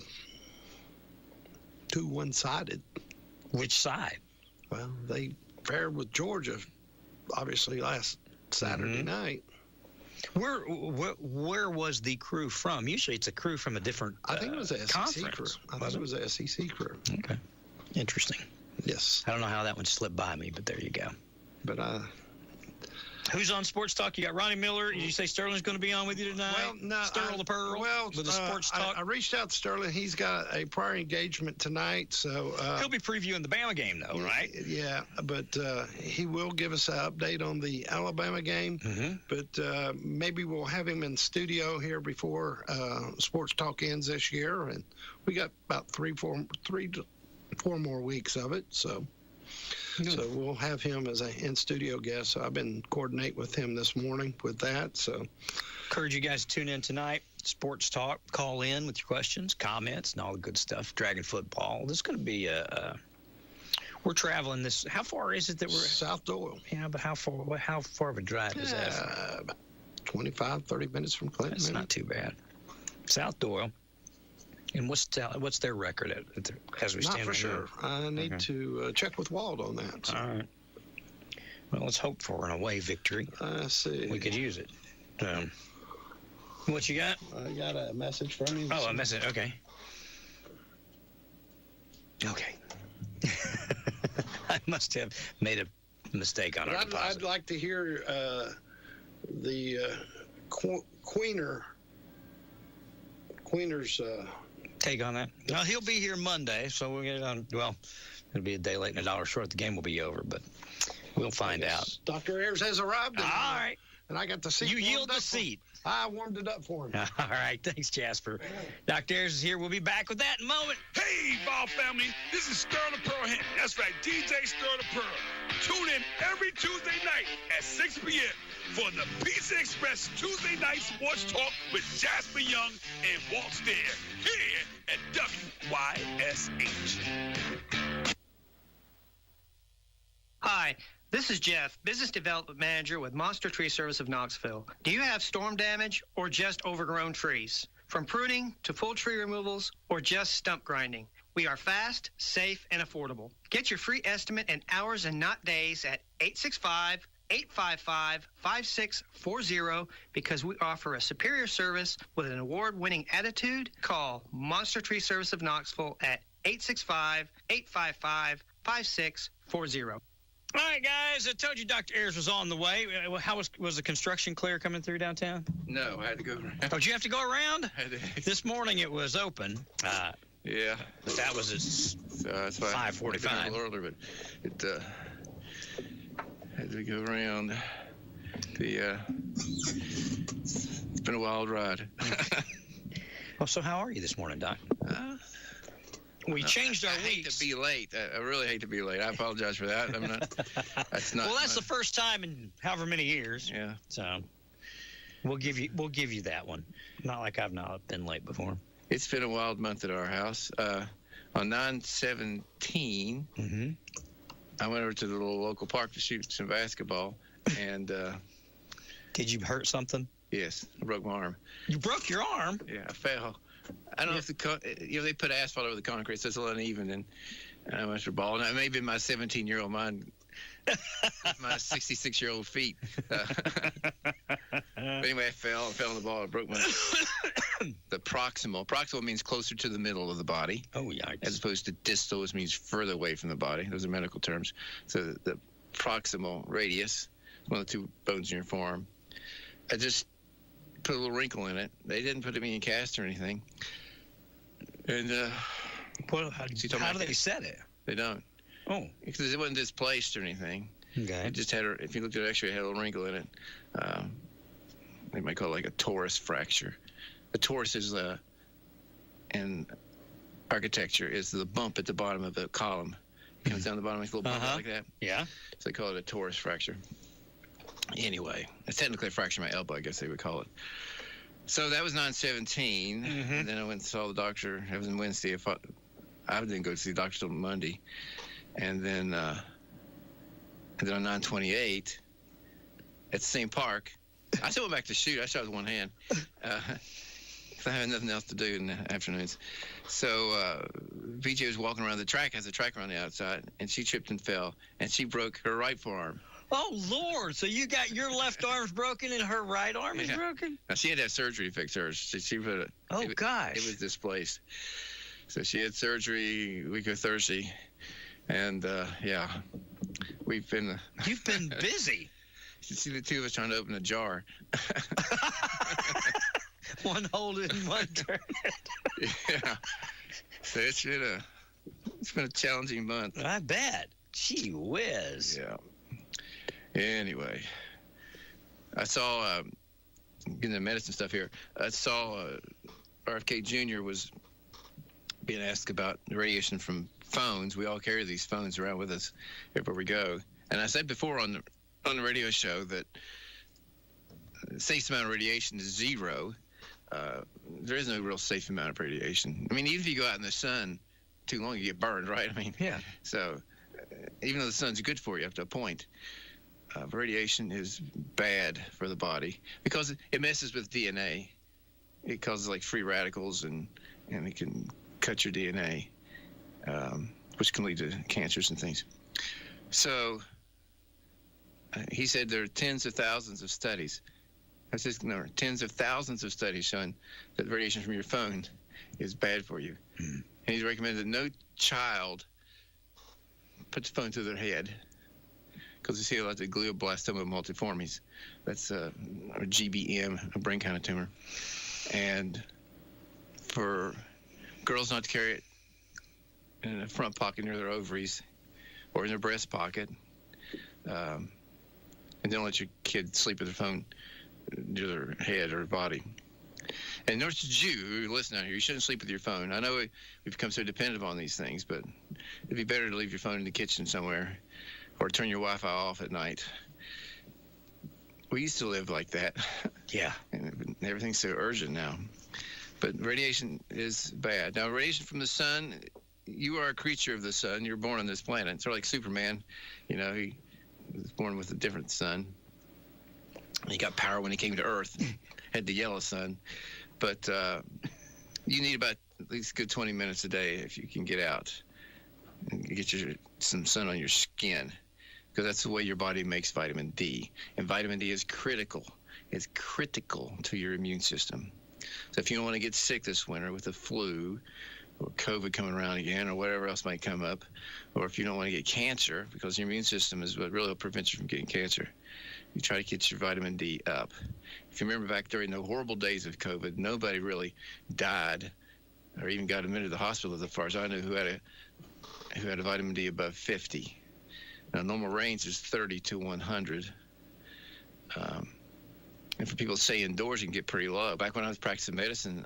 one-sided. Which side? Well, they fared with Georgia, obviously, last Saturday night. Where was the crew from? Usually it's a crew from a different I think it was the SEC conference. crew. I think it was the SEC crew. Okay. Interesting. Yes. I don't know how that one slipped by me, but there you go. But Who's on Sports Talk? You got Ronnie Miller. Did you say Sterling's going to be on with you tonight? Well, no. Sterling the Pearl with the Sports Talk. I reached out to Sterling. He's got a prior engagement tonight, so he'll be previewing the Bama game, though, right? Yeah, but he will give us an update on the Alabama game. Mm-hmm. But maybe we'll have him in studio here before Sports Talk ends this year, and we got about 3 to 4 more weeks of it, so. Good. So we'll have him as an in-studio guest. So I've been coordinating with him this morning with that. So encourage you guys to tune in tonight. Sports Talk. Call in with your questions, comments, and all the good stuff. Dragon football. This is going to be we're traveling this. How far is it that we're South Doyle? Yeah, but how far of a drive is that? About 25, 30 minutes from Clinton. That's not too bad. South Doyle. And what's their record as we stand Not for right sure. now? I need to check with Wald on that. So. All right. Well, let's hope for an away victory. I see. We could use it. What you got? I got a message from you. Oh, a message. Okay. Okay. I must have made a mistake on our deposit. I'd like to hear the Queener's take on that. Well, he'll be here Monday, so we'll get it on. Well, it'll be a day late and $1 short. The game will be over, but we'll find out. Dr. Ayers has arrived. All right. And I got the seat. You yield the seat. I warmed it up for him. All right. Thanks, Jasper. Dr. Ayers is here. We'll be back with that in a moment. Hey, ball family. This is Stir the Pearl Hen. That's right, DJ Stir the Pearl. Tune in every Tuesday night at 6 p.m. for the Pizza Express Tuesday Night Sports Talk with Jasper Young and Walt Stair here at WYSH. Hi, this is Jeff, Business Development Manager with Monster Tree Service of Knoxville. Do you have storm damage or just overgrown trees? From pruning to full tree removals or just stump grinding, we are fast, safe, and affordable. Get your free estimate in hours and not days at 865-855-5640 because we offer a superior service with an award-winning attitude. Call Monster Tree Service of Knoxville at 865-855-5640. All right, guys. I told you Dr. Ayers was on the way. How was the construction clear coming through downtown? No, I had to go around. Oh, did you have to go around? This morning it was open. Yeah. But that was at 5:45. A little earlier, but it had to go around. It's been a wild ride. Well, so how are you this morning, Doc? We changed our weeks. I hate to be late. I really hate to be late. I apologize for that. I'm not. That's not. Well, that's the first time in however many years. Yeah. So we'll give you that one. Not like I've not been late before. It's been a wild month at our house. On 9/17, I went over to the little local park to shoot some basketball, and did you hurt something? Yes, I broke my arm. You broke your arm? Yeah, I fell. I don't know if they put asphalt over the concrete, so it's a little uneven, and I went for a ball. And it may have been my 17-year-old mind, my 66-year-old feet. But anyway, I fell on the ball. I broke my the proximal. Proximal means closer to the middle of the body. Oh, yeah. As opposed to distal, which means further away from the body. Those are medical terms. So the proximal radius, one of the two bones in your forearm. I just put a little wrinkle in it. They didn't put me in a cast or anything. And how do they set it? They don't. Oh, because it wasn't displaced or anything. Okay. It just had if you looked at it, actually, it had a little wrinkle in it. They might call it like a torus fracture. A torus is in architecture is the bump at the bottom of the column. It comes down the bottom, makes a little bump like that. Yeah. So they call it a torus fracture. Anyway, it's technically a fracture of my elbow, I guess they would call it. So that was 9/17, and then I went and saw the doctor. It was on Wednesday. I didn't go to see the doctor till Monday, and then on 9/28 at the same park, I still went back to shoot. I shot with one hand. I had nothing else to do in the afternoons. So BJ was walking around the track, has a tracker on the outside, and she tripped and fell, and she broke her right forearm. Oh, Lord. So you got your left arm's broken and her right arm is broken? Now, she had to have surgery to fix hers. She put it. Oh, gosh. It was displaced. So she had surgery a week of Thursday. And, yeah, we've been. You've been busy. You see the two of us trying to open a jar. One hold it and one turn it. Yeah. So it's been a challenging month. I bet. Gee whiz. Yeah. Anyway, I saw, getting the medicine stuff here, I saw RFK Jr. was being asked about the radiation from phones. We all carry these phones around with us everywhere we go. And I said before on the radio show that the safe amount of radiation is 0. There is no real safe amount of radiation. I mean, even if you go out in the sun too long, you get burned, right? I mean, yeah. So even though the sun's good for you up to a point, radiation is bad for the body because it messes with DNA. It causes like free radicals and it can cut your DNA, which can lead to cancers and things. So he said there are tens of thousands of studies. That's just number. Tens of thousands of studies showing that radiation from your phone is bad for you. And he's recommended that no child put the phone to their head because you see a lot of glioblastoma multiformes. That's a GBM, a brain kind of tumor. And for girls not to carry it in the front pocket near their ovaries or in their breast pocket, and don't let your kid sleep with their phone near their head or body. And notice you listen out here, you shouldn't sleep with your phone. I know we've become so dependent on these things, but it'd be better to leave your phone in the kitchen somewhere or turn your Wi-Fi off at night. We used to live like that. Yeah. And everything's so urgent now. But radiation is bad. Now, radiation from the sun, you are a creature of the sun. You're born on this planet. It's sort of like Superman. You know, he was born with a different sun. He got power when he came to Earth, had the yellow sun. But you need about at least a good 20 minutes a day if you can get out and get some sun on your skin, because that's the way your body makes vitamin D. And vitamin D is critical. It's critical to your immune system. So if you don't want to get sick this winter with the flu or COVID coming around again or whatever else might come up, or if you don't want to get cancer, because your immune system is what really prevents you from getting cancer, you try to get your vitamin D up. If you remember back during the horrible days of COVID, nobody really died or even got admitted to the hospital, as far as I know, who had a vitamin D above 50. Now, normal range is 30 to 100. And for people to stay indoors, you can get pretty low. Back when I was practicing medicine,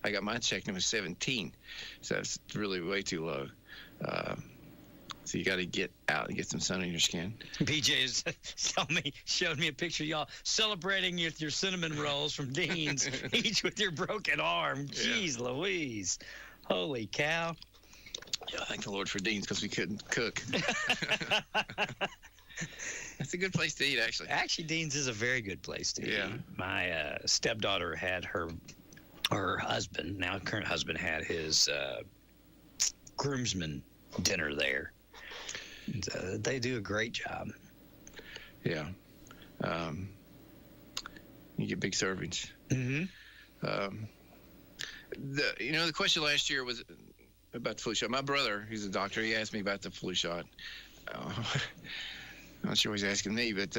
I got mine checked and it was 17. So that's really way too low. So you got to get out and get some sun on your skin. BJ showed me a picture of y'all celebrating your cinnamon rolls from Dean's, each with your broken arm. Jeez Louise. Holy cow. Yeah, thank the Lord for Dean's because we couldn't cook. That's a good place to eat, actually. Actually, Dean's is a very good place to eat. My stepdaughter had her husband, now current husband, had his groomsmen dinner there. They do a great job. Yeah. You get big servings. Mm-hmm. The question last year was about the flu shot. My brother, he's a doctor, he asked me about the flu shot. I'm not sure what he's asking me, but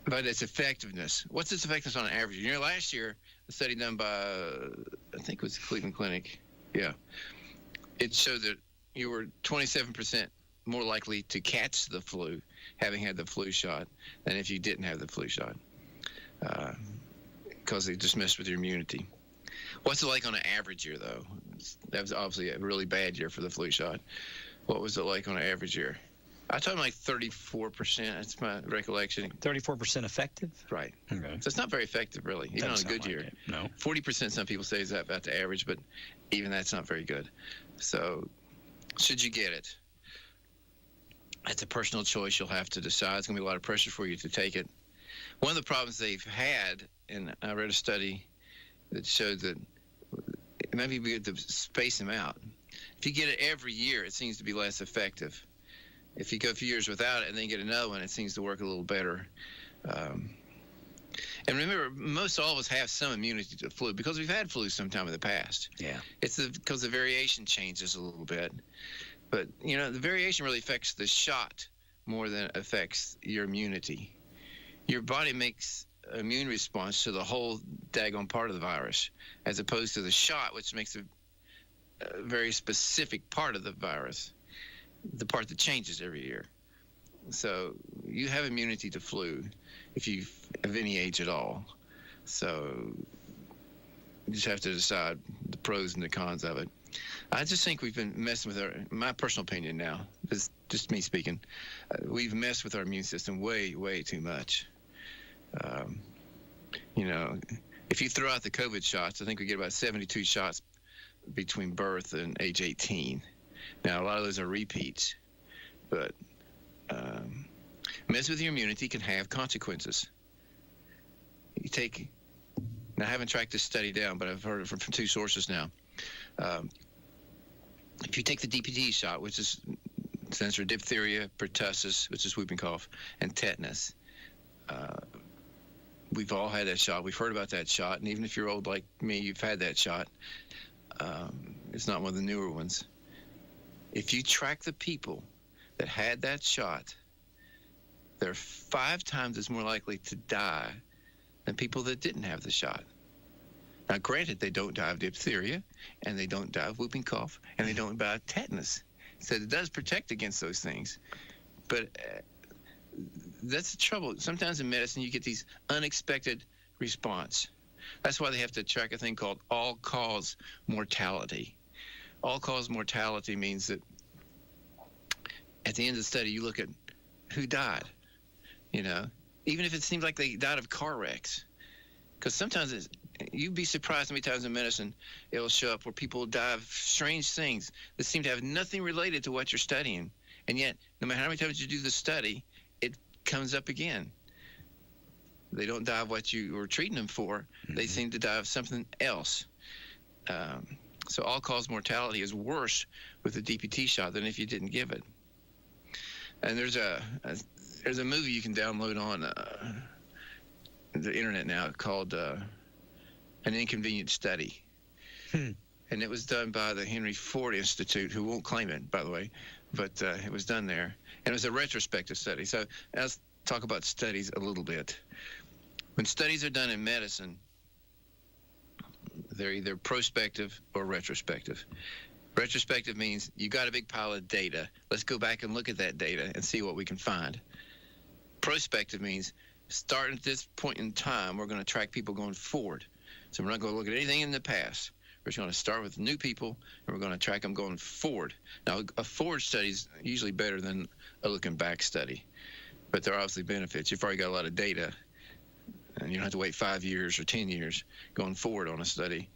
about its effectiveness. What's its effectiveness on average? You know, last year, a study done by, I think it was the Cleveland Clinic. Yeah. It showed that you were 27% more likely to catch the flu having had the flu shot than if you didn't have the flu shot, because they just messed with your immunity. What's it like on an average year, though? That was obviously a really bad year for the flu shot. What was it like on an average year? I told him like 34%. That's my recollection. 34% effective? Right. Okay. So it's not very effective, really, even on a good year. No. 40% some people say is about the average, but even that's not very good. So should you get it? That's a personal choice you'll have to decide. It's going to be a lot of pressure for you to take it. One of the problems they've had, and I read a study that showed that it might be good to space them out. If you get it every year, it seems to be less effective. If you go a few years without it and then get another one, it seems to work a little better. And remember, most all of us have some immunity to the flu because we've had flu sometime in the past. Yeah. It's because the variation changes a little bit. But, the variation really affects the shot more than it affects your immunity. your body makes an immune response to the whole daggone part of the virus, as opposed to the shot, which makes a very specific part of the virus, the part that changes every year. So you have immunity to flu if you of any age at all. So you just have to decide the pros and the cons of it. I just think we've been messing with my personal opinion now, this is just me speaking, we've messed with our immune system way, way too much. If you throw out the COVID shots, I think we get about 72 shots between birth and age 18. Now, a lot of those are repeats, but mess with your immunity can have consequences. Now, I haven't tracked this study down, but I've heard it from two sources now. If you take the DPT shot, which stands for diphtheria, pertussis, which is whooping cough, and tetanus, we've all had that shot. We've heard about that shot, and even if you're old like me, you've had that shot. It's not one of the newer ones. If you track the people that had that shot, they're 5 times as more likely to die than people that didn't have the shot. Now, granted, they don't die of diphtheria, and they don't die of whooping cough, and they don't die of tetanus. So it does protect against those things. But that's the trouble. Sometimes in medicine, you get these unexpected response. That's why they have to track a thing called all-cause mortality. All-cause mortality means that at the end of the study, you look at who died, even if it seems like they died of car wrecks. Because sometimes you'd be surprised how many times in medicine it'll show up where people die of strange things that seem to have nothing related to what you're studying. And yet, no matter how many times you do the study, it comes up again. They don't die of what you were treating them for. Mm-hmm. They seem to die of something else. So all-cause mortality is worse with the DPT shot than if you didn't give it. And there's a movie you can download on the internet now called An Inconvenient Study. And it was done by the Henry Ford Institute, who won't claim it, by the way, but it was done there. And it was a retrospective study. So let's talk about studies a little bit. When studies are done in medicine, they're either prospective or retrospective. Retrospective means you got a big pile of data. Let's go back and look at that data and see what we can find. Prospective means starting at this point in time, we're going to track people going forward. So we're not going to look at anything in the past. We're just going to start with new people, and we're going to track them going forward. Now, a forward study is usually better than a looking back study, but there are obviously benefits. You've already got a lot of data, and you don't have to wait 5 years or 10 years going forward on a study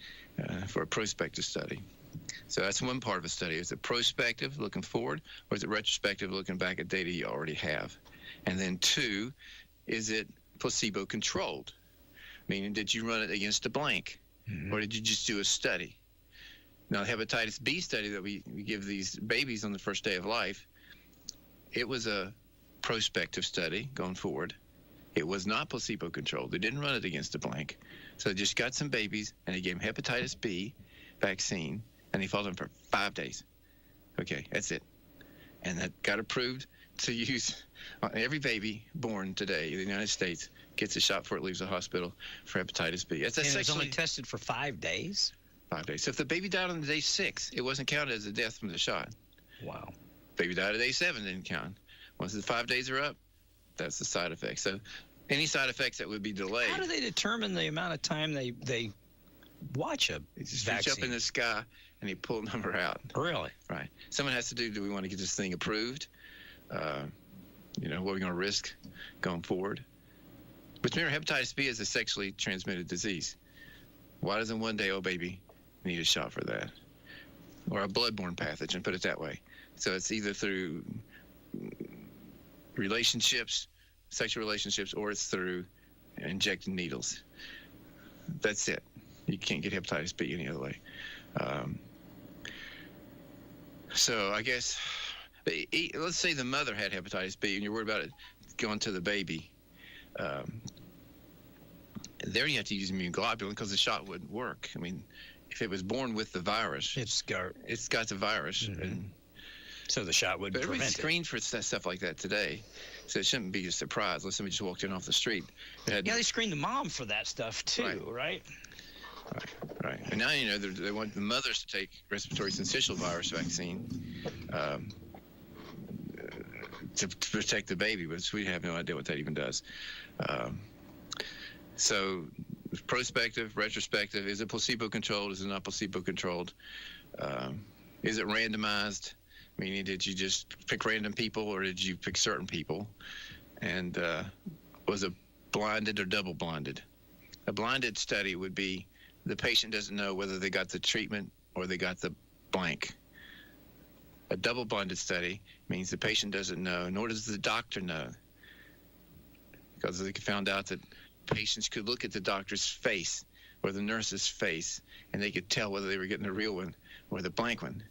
for a prospective study. So that's one part of a study. Is it prospective, looking forward, or is it retrospective, looking back at data you already have? And then 2, is it placebo-controlled? Meaning, did you run it against a blank? Mm-hmm. Or did you just do a study? Now, the hepatitis B study that we give these babies on the first day of life, it was a prospective study going forward. It was not placebo-controlled. They didn't run it against a blank. So they just got some babies, and they gave them hepatitis B vaccine, and they followed them for 5 days. Okay, that's it. And that got approved to use on every baby born today in the United States gets a shot before it leaves the hospital for hepatitis B. And it was only tested for 5 days? 5 days. So if the baby died on day 6, it wasn't counted as a death from the shot. Wow. Baby died at day 7, didn't count. Once the 5 days are up, that's the side effect. So any side effects that would be delayed. How do they determine the amount of time they watch a just vaccine? Reach up in the sky and they pull a number out. Really? Right. Someone has to do we want to get this thing approved? What are we going to risk going forward? But remember, hepatitis B is a sexually transmitted disease. Why doesn't one day old baby need a shot for that? Or a bloodborne pathogen, put it that way. So it's either through relationships, sexual relationships, or it's through injecting needles. That's it. You can't get hepatitis B any other way. So I guess, let's say the mother had hepatitis B and you're worried about it going to the baby. There you have to use immune globulin because the shot wouldn't work. I mean, if it was born with the virus, it's got the virus. Mm-hmm. And So the shot would But everybody's prevent it. screened for stuff like that today, so it shouldn't be a surprise unless somebody just walked in off the street. Yeah, they screened the mom for that stuff too, right? Right. And now, they want the mothers to take respiratory syncytial virus vaccine to protect the baby, but we have no idea what that even does. So prospective, retrospective, is it placebo-controlled? Is it not placebo-controlled? Is it randomized? Meaning, did you just pick random people or did you pick certain people? And was it blinded or double-blinded? A blinded study would be the patient doesn't know whether they got the treatment or they got the blank. A double-blinded study means the patient doesn't know, nor does the doctor know. Because they found out that patients could look at the doctor's face or the nurse's face, and they could tell whether they were getting the real one or the blank one.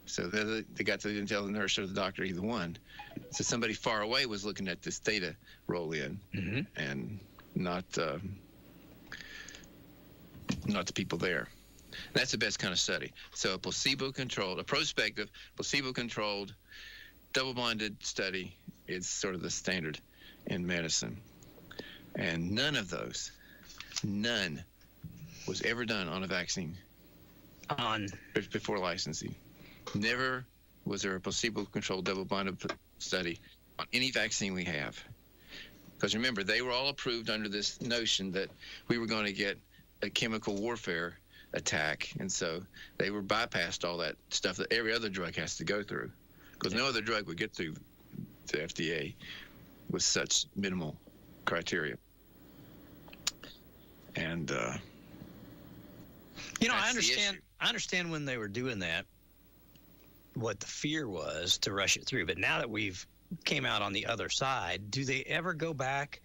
So they didn't tell the nurse or the doctor either one. So somebody far away was looking at this data roll in, and not the people there. That's the best kind of study. So a placebo-controlled, a prospective, placebo-controlled, double-blinded study is sort of the standard in medicine. And none was ever done on a vaccine before licensing. Never was there a placebo-controlled, double-blinded study on any vaccine we have. Because remember, they were all approved under this notion that we were going to get a chemical warfare attack, and so they were bypassed all that stuff that every other drug has to go through, because no other drug would get through the FDA with such minimal criteria. And I understand when they were doing that, what the fear was to rush it through. But now that we've came out on the other side, do they ever go back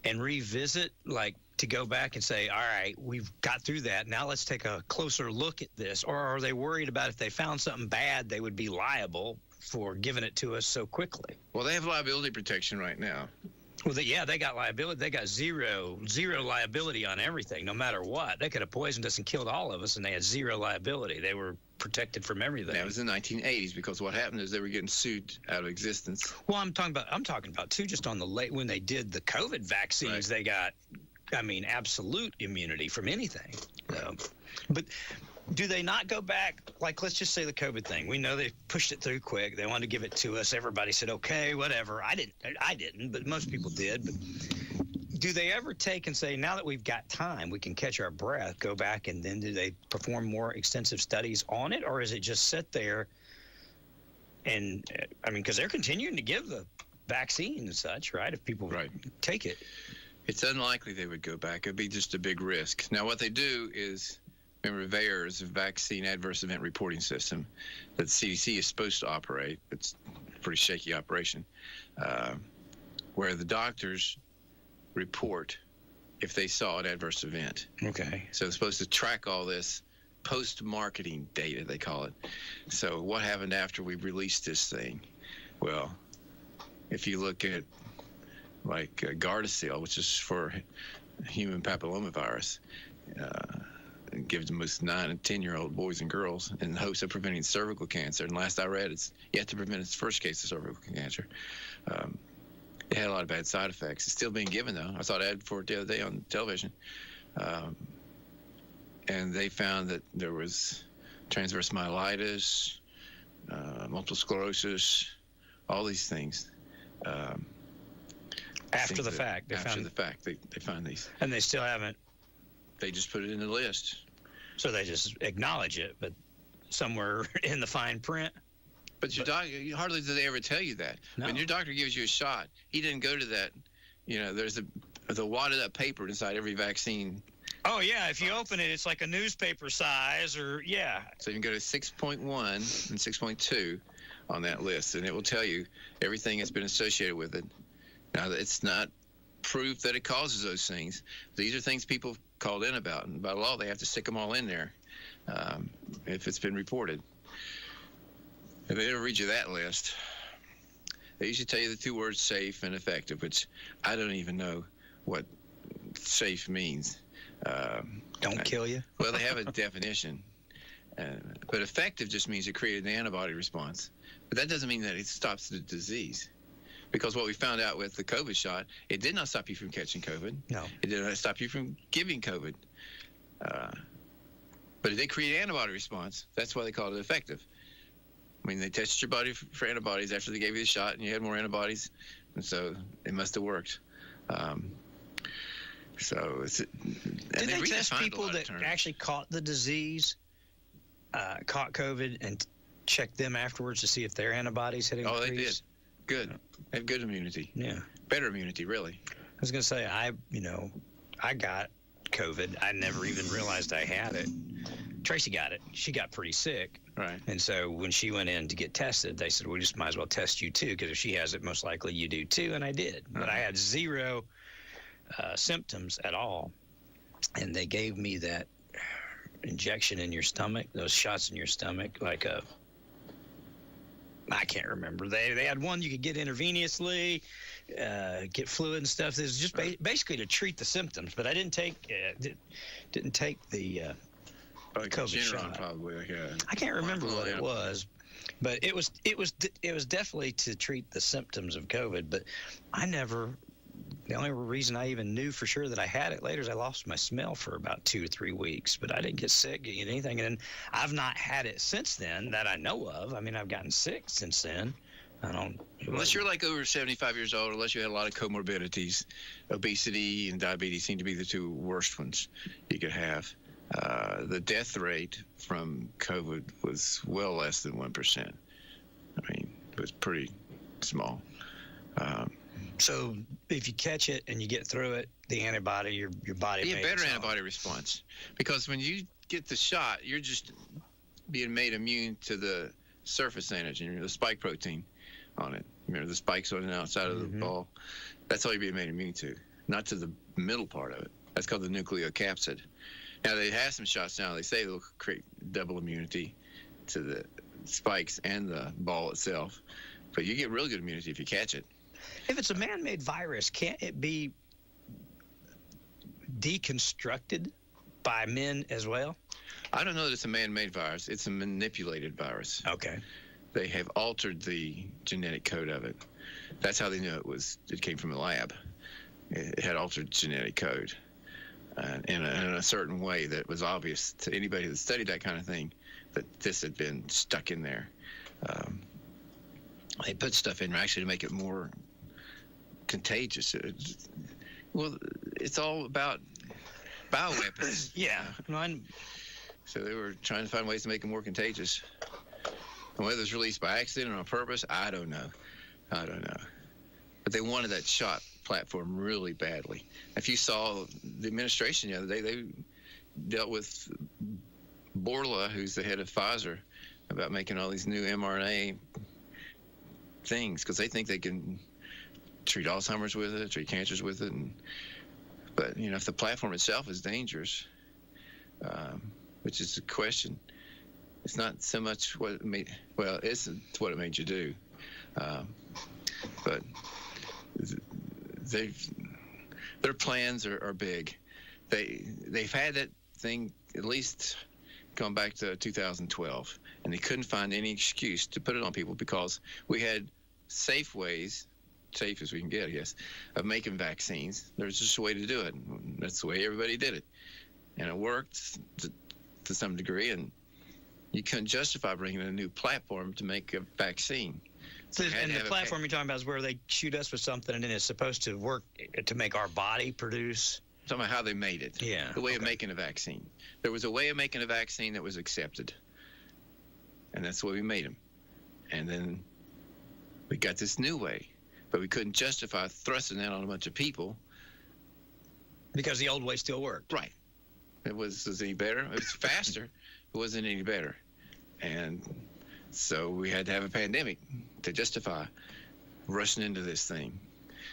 and revisit, like to go back and say, all right, we've got through that, now let's take a closer look at this? Or are they worried about if they found something bad, they would be liable for giving it to us so quickly? Well, they have liability protection right now. Well, they got liability. They got zero liability on everything, no matter what. They could have poisoned us and killed all of us, and they had zero liability. They were protected from everything. That was in the 1980s, because what happened is they were getting sued out of existence. Well, I'm talking about too, just on the late when they did the COVID vaccines, They got, absolute immunity from anything. But do they not go back? Like, let's just say the COVID thing. We know they pushed it through quick. They wanted to give it to us. Everybody said, okay, whatever. I didn't, but most people did. But do they ever take and say, now that we've got time, we can catch our breath, go back, and then do they perform more extensive studies on it? Or is it just sit there and, because they're continuing to give the vaccine and such, right? If people take it. It's unlikely they would go back. It'd be just a big risk. Now, what they do is, remember, VAERS is a vaccine adverse event reporting system that the CDC is supposed to operate. It's a pretty shaky operation, where the doctors report if they saw an adverse event. Okay. So they're supposed to track all this post-marketing data, they call it. So what happened after we released this thing? Well, if you look at like Gardasil, which is for human papillomavirus, gives the most 9 and 10-year-old boys and girls in the hopes of preventing cervical cancer. And last I read, it's yet to prevent its first case of cervical cancer. It had a lot of bad side effects. It's still being given, though. I saw an ad for it the other day on television. And they found that there was transverse myelitis, multiple sclerosis, all these things. After the fact. They find these. And they still haven't. They just put it in the list. So they just acknowledge it, but somewhere in the fine print. But your doctor, hardly do they ever tell you that. No. When your doctor gives you a shot, he didn't go to that. There's the wadded up paper inside every vaccine. Oh, yeah. If you open it, it's like a newspaper size or, yeah. So you can go to 6.1 and 6.2 on that list, and it will tell you everything that's been associated with it. Now, it's not proof that it causes those things. These are things people called in about, and by law, they have to stick them all in there if it's been reported. If they ever read you that list, they usually tell you the two words safe and effective, which I don't even know what safe means. Don't kill you? Well, they have a definition. But effective just means it created an antibody response. But that doesn't mean that it stops the disease. Because what we found out with the COVID shot, it did not stop you from catching COVID. No. It did not stop you from giving COVID. But it did create an antibody response. That's why they called it effective. I mean, they tested your body for antibodies after they gave you the shot, and you had more antibodies, and so it must have worked. So it's. Did they test people that actually caught the disease, caught COVID, and check them afterwards to see if their antibodies had increased? Oh, they did. Good. They have good immunity. Yeah. Better immunity, really. I was going to say, I got COVID. I never even realized I had it. Tracy got it. She got pretty sick. Right. And so when she went in to get tested, they said, we just might as well test you too, because if she has it, most likely you do too. And I did. But I had zero symptoms at all. And they gave me that injection in your stomach, those shots in your stomach, like I can't remember. They had one you could get intravenously, get fluid and stuff. It was just basically to treat the symptoms. But I didn't take the COVID shot. Probably. I can't remember what it was, but it was definitely to treat the symptoms of COVID. But the only reason I even knew for sure that I had it later is I lost my smell for about 2 or 3 weeks, but I didn't get sick, get anything. And I've not had it since then that I know of. I mean, I've gotten sick since then. Unless you're like over 75 years old, unless you had a lot of comorbidities, obesity and diabetes seem to be the two worst ones you could have. The death rate from COVID was well less than 1%. I mean, it was pretty small. So if you catch it and you get through it, the antibody, your body you get better antibody response. Because when you get the shot, you're just being made immune to the surface antigen, the spike protein on it. Remember the spikes on the outside of the ball? That's all you're being made immune to, not to the middle part of it. That's called the nucleocapsid. Now, they have some shots now. They say they'll create double immunity to the spikes and the ball itself. But you get real good immunity if you catch it. If it's a man-made virus, can't it be deconstructed by men as well? I don't know that it's a man-made virus. It's a manipulated virus. Okay. They have altered the genetic code of it. That's how they knew it came from a lab. It had altered genetic code in a certain way that was obvious to anybody that studied that kind of thing, that this had been stuck in there. They put stuff in actually to make it more contagious. It's all about bioweapons. Yeah. So they were trying to find ways to make them more contagious. And whether it's released by accident or on purpose, I don't know. But they wanted that shot platform really badly. If you saw the administration the other day, they dealt with Borla, who's the head of Pfizer, about making all these new mRNA things because they think they can treat Alzheimer's with it, treat cancers with it. But if the platform itself is dangerous, which is the question, it's not so much what it made. Well, it's what it made you do, but their plans are big. They've had that thing at least going back to 2012, and they couldn't find any excuse to put it on people because we had safe ways, safe as we can get, I guess, of making vaccines. There's just a way to do it. That's the way everybody did it, and it worked to some degree. And you couldn't justify bringing a new platform to make a vaccine. So, and the platform you're talking about is where they shoot us with something, and then it's supposed to work to make our body produce. Talking about how they made it. Yeah. The way of making a vaccine. There was a way of making a vaccine that was accepted, and that's the way we made them. And then we got this new way, but we couldn't justify thrusting that on a bunch of people because the old way still worked. Right. Was it any better? It was faster. It wasn't any better, and so we had to have a pandemic to justify rushing into this thing.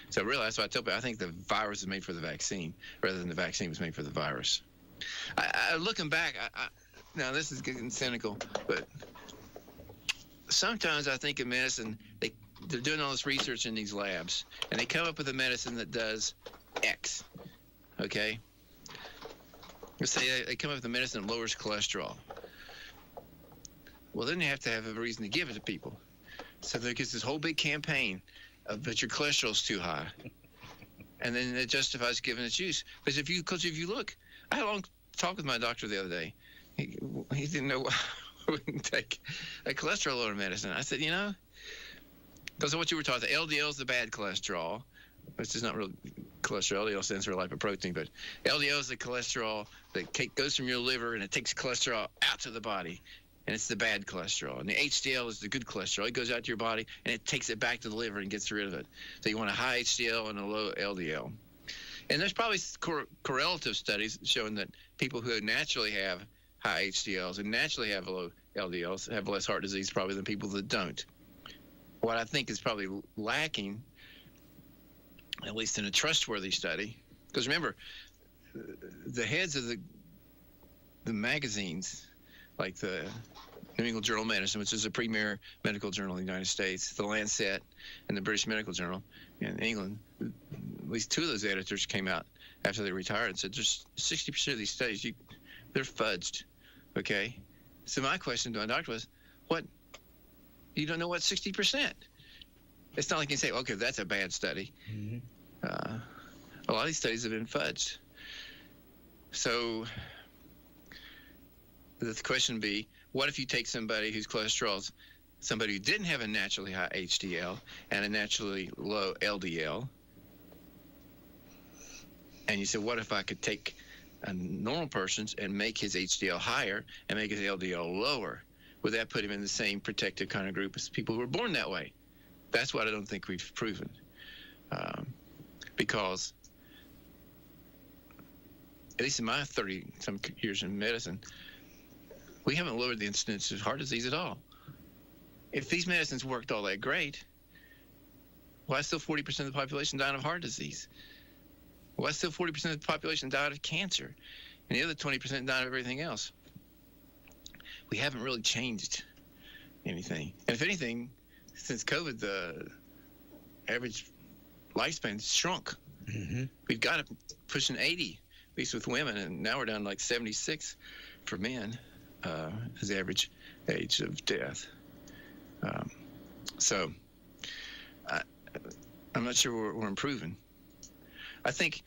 So really, that's why I tell people, I think the virus is made for the vaccine rather than the vaccine was made for the virus. Looking back, now this is getting cynical, but sometimes I think in medicine, they're doing all this research in these labs, and they come up with a medicine that does X, okay? Let's say they come up with a medicine that lowers cholesterol. Well, then you have to have a reason to give it to people. So there gets this whole big campaign of that your cholesterol's too high. And then it justifies giving its use. Because if you look, I had a long talk with my doctor the other day. He didn't know why I wouldn't take a cholesterol lowering medicine. I said, because of what you were taught, the LDL is the bad cholesterol, which is not real cholesterol. LDL stands for lipoprotein, but LDL is the cholesterol that goes from your liver and it takes cholesterol out to the body. And it's the bad cholesterol. And the HDL is the good cholesterol. It goes out to your body, and it takes it back to the liver and gets rid of it. So you want a high HDL and a low LDL. And there's probably correlative studies showing that people who naturally have high HDLs and naturally have low LDLs have less heart disease probably than people that don't. What I think is probably lacking, at least in a trustworthy study, because remember, the heads of the magazines, like the New England Journal of Medicine, which is a premier medical journal in the United States, the Lancet, and the British Medical Journal in England, at least two of those editors came out after they retired and said, there's 60% of these studies, they're fudged, okay? So my question to my doctor was, you don't know what 60%? It's not like you can say, okay, that's a bad study. Mm-hmm. A lot of these studies have been fudged. So the question would be, what if you take somebody whose cholesterol's somebody who didn't have a naturally high HDL and a naturally low LDL, and you said, what if I could take a normal person's and make his HDL higher and make his LDL lower? Would that put him in the same protective kind of group as people who were born that way? That's what I don't think we've proven. Because, at least in my 30-some years in medicine, we haven't lowered the incidence of heart disease at all. If these medicines worked all that great, why still 40% of the population dying of heart disease? Why still 40% of the population died of cancer? And the other 20% died of everything else? We haven't really changed anything. And if anything, since COVID, the average lifespan shrunk. Mm-hmm. We've got to push an 80, at least with women, and now we're down to like 76 for men as the average age of death. So I'm not sure we're improving. I think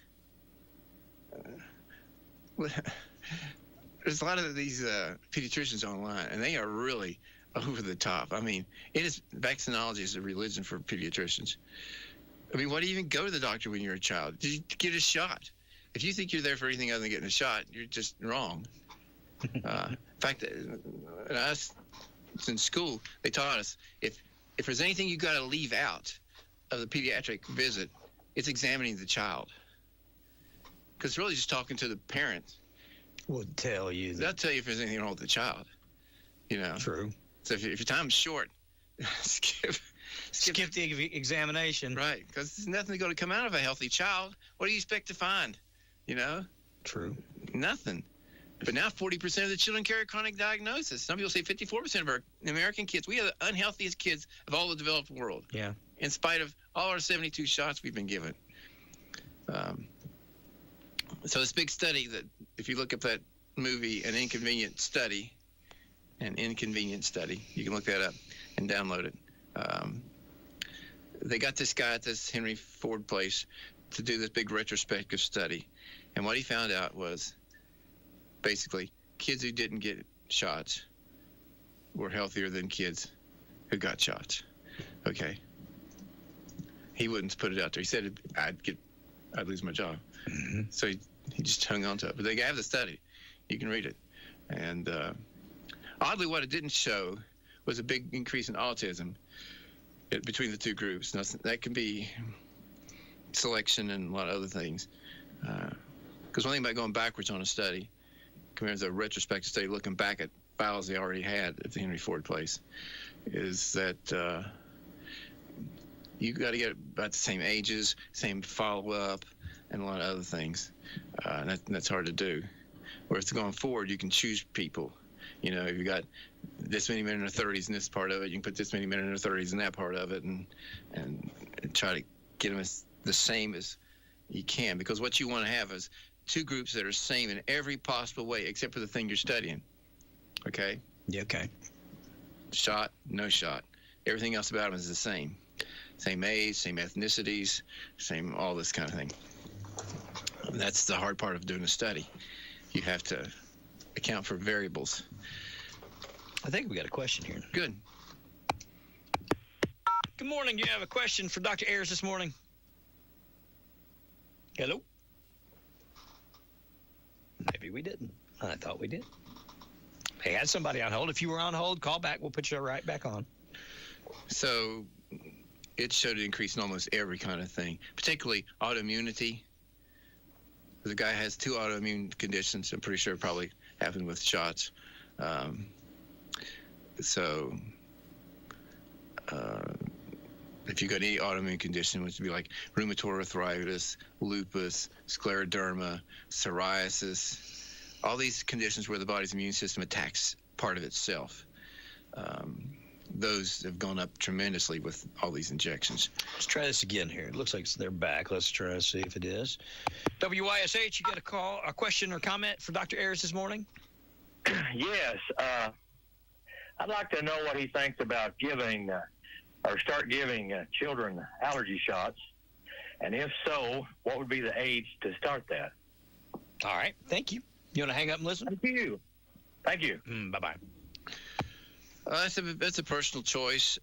there's a lot of these pediatricians online, and they are really over the top. I mean, vaccinology is a religion for pediatricians. I mean, why do you even go to the doctor when you're a child? Did you get a shot? If you think you're there for anything other than getting a shot, you're just wrong. In fact, in school, they taught us if there's anything you got to leave out of the pediatric visit, it's examining the child. Because it's really just talking to the parents. They'll tell you if there's anything wrong with the child. True. So if your time's short, skip the examination. Right, because there's nothing going to come out of a healthy child. What do you expect to find? True. Nothing. But now 40% of the children carry chronic diagnosis. Some people say 54% of our American kids, we have the unhealthiest kids of all the developed world. Yeah. In spite of all our 72 shots we've been given. So this big study that, if you look up that movie, An Inconvenient Study, you can look that up and download it. They got this guy at this Henry Ford place to do this big retrospective study. And what he found out was, basically, kids who didn't get shots were healthier than kids who got shots. Okay. He wouldn't put it out there. He said I'd lose my job. Mm-hmm. So he just hung on to it. But they have the study. You can read it. And oddly, what it didn't show was a big increase in autism between the two groups. Now, that can be selection and a lot of other things. Because one thing about going backwards on a study, compared to a retrospective study looking back at files they already had at the Henry Ford place, is that you got to get about the same ages, same follow-up, and a lot of other things. And that's hard to do. Whereas going forward, you can choose people. If you got this many men in their 30s in this part of it, you can put this many men in their 30s in that part of it, and try to get them as the same as you can. Because what you want to have is two groups that are the same in every possible way, except for the thing you're studying. Okay? Yeah, okay. Shot, no shot. everything else about them is the same. Same age, same ethnicities, same all this kind of thing. And that's the hard part of doing a study. You have to account for variables. I think we got a question here. Good. Good morning. Do you have a question for Dr. Ayers this morning? Hello? Maybe we didn't. I thought we did. Hey, had somebody on hold. If you were on hold, call back. We'll put you right back on. So it showed an increase in almost every kind of thing, particularly autoimmunity. The guy has 2 autoimmune conditions. I'm pretty sure it probably happened with shots. If you got any autoimmune condition, which would be like rheumatoid arthritis, lupus, scleroderma, psoriasis, all these conditions where the body's immune system attacks part of itself, those have gone up tremendously with all these injections. Let's try this again here. It looks like they're back. Let's try to see if it is. WYSH, you got a question or comment for Dr. Ayers this morning? Yes. I'd like to know what he thinks about giving or start giving children allergy shots. And if so, what would be the age to start that? All right. Thank you. You want to hang up and listen? Thank you. Thank you. Bye-bye. That's a personal choice.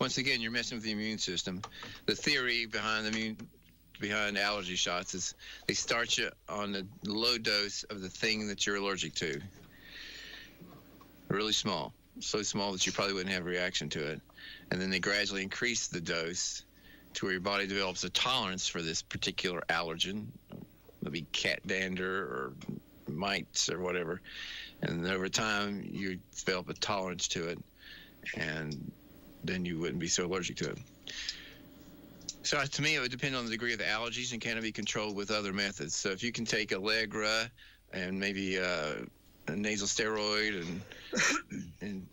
Once again, you're messing with the immune system. The theory behind allergy shots is they start you on a low dose of the thing that you're allergic to. Really small. So small that you probably wouldn't have a reaction to it. And then they gradually increase the dose to where your body develops a tolerance for this particular allergen, maybe cat dander or mites or whatever. And over time, you develop a tolerance to it, and then you wouldn't be so allergic to it. So to me, it would depend on the degree of the allergies and can it be controlled with other methods. So if you can take Allegra and maybe a nasal steroid and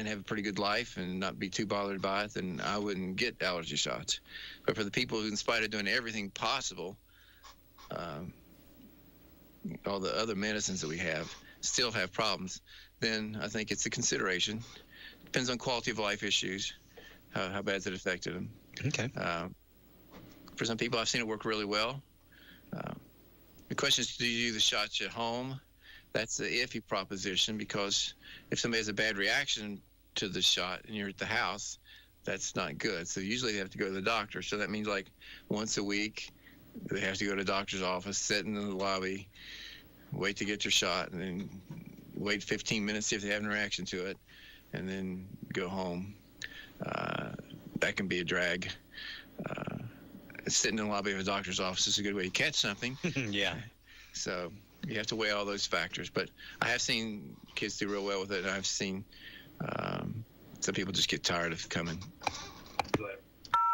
have a pretty good life and not be too bothered by it, then I wouldn't get allergy shots. But for the people who, in spite of doing everything possible, all the other medicines that we have still have problems, then I think it's a consideration. Depends on quality of life issues, how bad's it affected them. Okay. For some people, I've seen it work really well. The question is, do you do the shots at home? That's the iffy proposition, because if somebody has a bad reaction to the shot and you're at the house, that's not good. So usually they have to go to the doctor. So that means like once a week, they have to go to the doctor's office, sit in the lobby, wait to get your shot, and then wait 15 minutes, see if they have a reaction to it, and then go home. That can be a drag. Sitting in the lobby of a doctor's office is a good way to catch something. Yeah. So you have to weigh all those factors. But I have seen kids do real well with it, and I've seen some people just get tired of coming.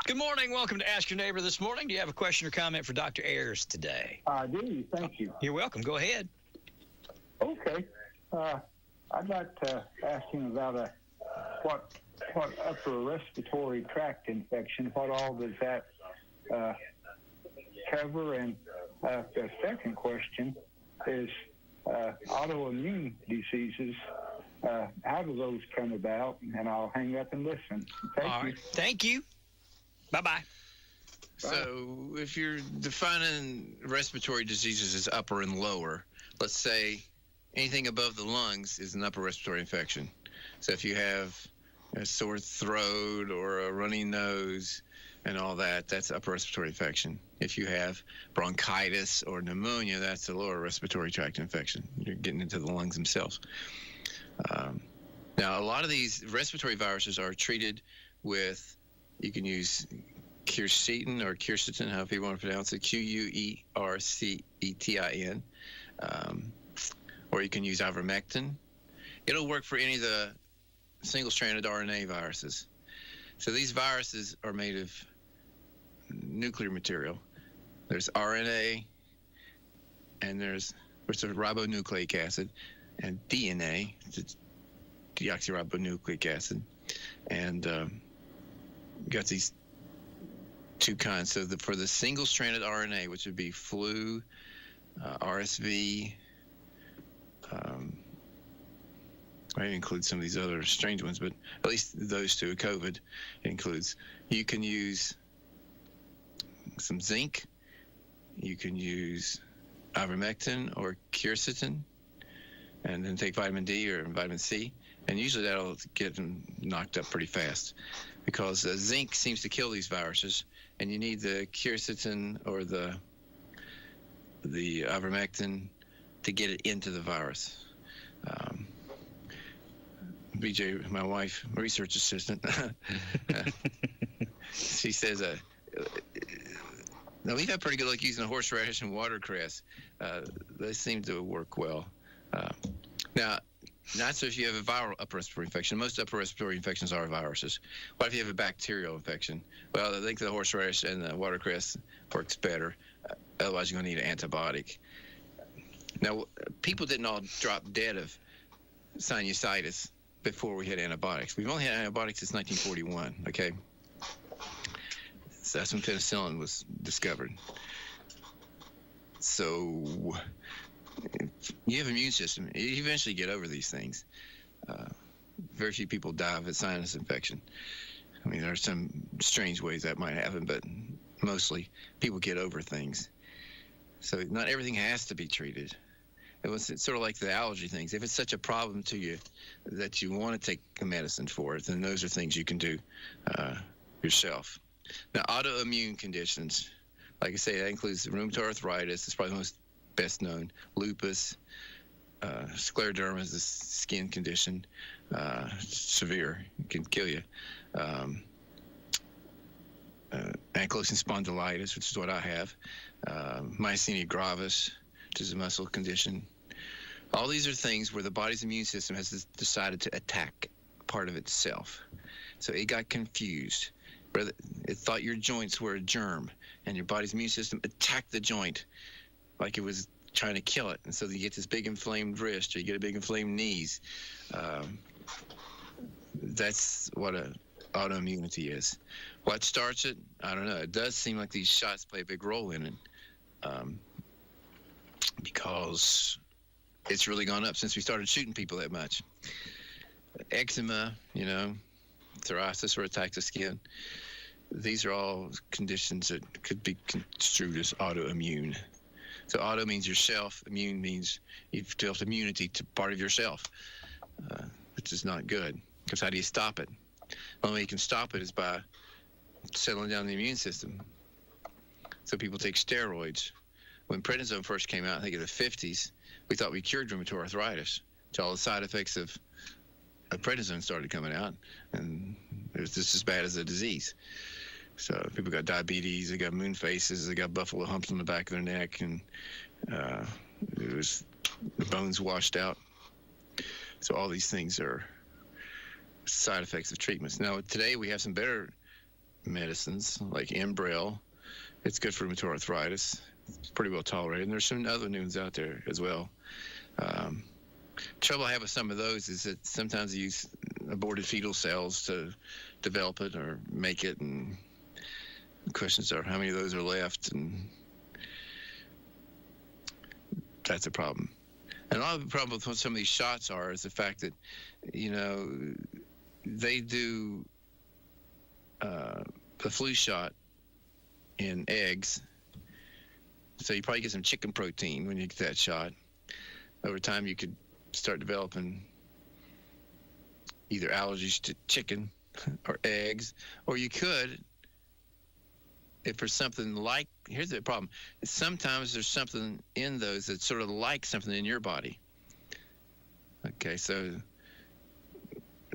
Good morning. Welcome to Ask Your Neighbor this morning. Do you have a question or comment for Dr. Ayers today? I do. Thank you. You're welcome. Go ahead. Okay. I'd like to ask him about what upper respiratory tract infection, what all does that cover? And the second question is autoimmune diseases. How do those come about? And I'll hang up and listen. Thank you. Thank you. Bye-bye. So if you're defining respiratory diseases as upper and lower, let's say anything above the lungs is an upper respiratory infection. So if you have a sore throat or a runny nose and all that, that's upper respiratory infection. If you have bronchitis or pneumonia, that's a lower respiratory tract infection. You're getting into the lungs themselves. Now, a lot of these respiratory viruses are treated with, you can use quercetin or quercetin, however you want to pronounce it, Quercetin, or you can use ivermectin. It'll work for any of the single-stranded RNA viruses. So these viruses are made of nuclear material. There's RNA, and there's ribonucleic acid, and DNA, it's deoxyribonucleic acid, and you got these two kinds. So for the single-stranded RNA, which would be flu, RSV, Might include some of these other strange ones, but at least those two, COVID, includes. You can use some zinc. You can use ivermectin or quercetin, and then take vitamin D or vitamin C. And usually that'll get them knocked up pretty fast, because zinc seems to kill these viruses, and you need the quercetin or the ivermectin to get it into the virus. BJ, my wife, research assistant, she says, now we've had pretty good luck using horseradish and watercress. They seem to work well. Now, not so if you have a viral upper respiratory infection. Most upper respiratory infections are viruses. What if you have a bacterial infection? Well, I think the horseradish and the watercress works better. Otherwise, you're going to need an antibiotic. Now, people didn't all drop dead of sinusitis before we had antibiotics. We've only had antibiotics since 1941, okay? So that's when penicillin was discovered. So you have an immune system. You eventually get over these things. Very few people die of a sinus infection. I mean, there are some strange ways that might happen, but mostly people get over things. So not everything has to be treated. It's sort of like the allergy things. If it's such a problem to you that you want to take a medicine for it, then those are things you can do yourself. Now, autoimmune conditions, like I say, that includes rheumatoid arthritis. It's probably the most best known. Lupus, scleroderma is a skin condition, severe, it can kill you. Ankylosing spondylitis, which is what I have. Myasthenia gravis, which is a muscle condition. All these are things where the body's immune system has decided to attack part of itself. So it got confused. It thought your joints were a germ, and your body's immune system attacked the joint like it was trying to kill it. And so you get this big inflamed wrist, or you get a big inflamed knees. That's what autoimmunity is. What starts it? I don't know. It does seem like these shots play a big role in it. Because it's really gone up since we started shooting people that much. Eczema, psoriasis or attack the skin. These are all conditions that could be construed as autoimmune. So auto means yourself. Immune means you've developed immunity to part of yourself, which is not good. Because how do you stop it? The only way you can stop it is by settling down the immune system. So people take steroids. When prednisone first came out, I think in the 50s, we thought we cured rheumatoid arthritis. So all the side effects of prednisone started coming out, and it was just as bad as a disease. So people got diabetes, they got moon faces, they got buffalo humps on the back of their neck, and it was the bones washed out. So all these things are side effects of treatments. Now, today we have some better medicines, like Enbrel. It's good for rheumatoid arthritis. It's pretty well tolerated, and there's some other new ones out there as well. Trouble I have with some of those is that sometimes they use aborted fetal cells to develop it or make it, and the questions are how many of those are left, and that's a problem. And a lot of the problem with what some of these shots are is the fact that, they do the flu shot in eggs. So you probably get some chicken protein when you get that shot. Over time, you could start developing either allergies to chicken or eggs, or you could, if there's something like, here's the problem, sometimes there's something in those that's sort of like something in your body. Okay, so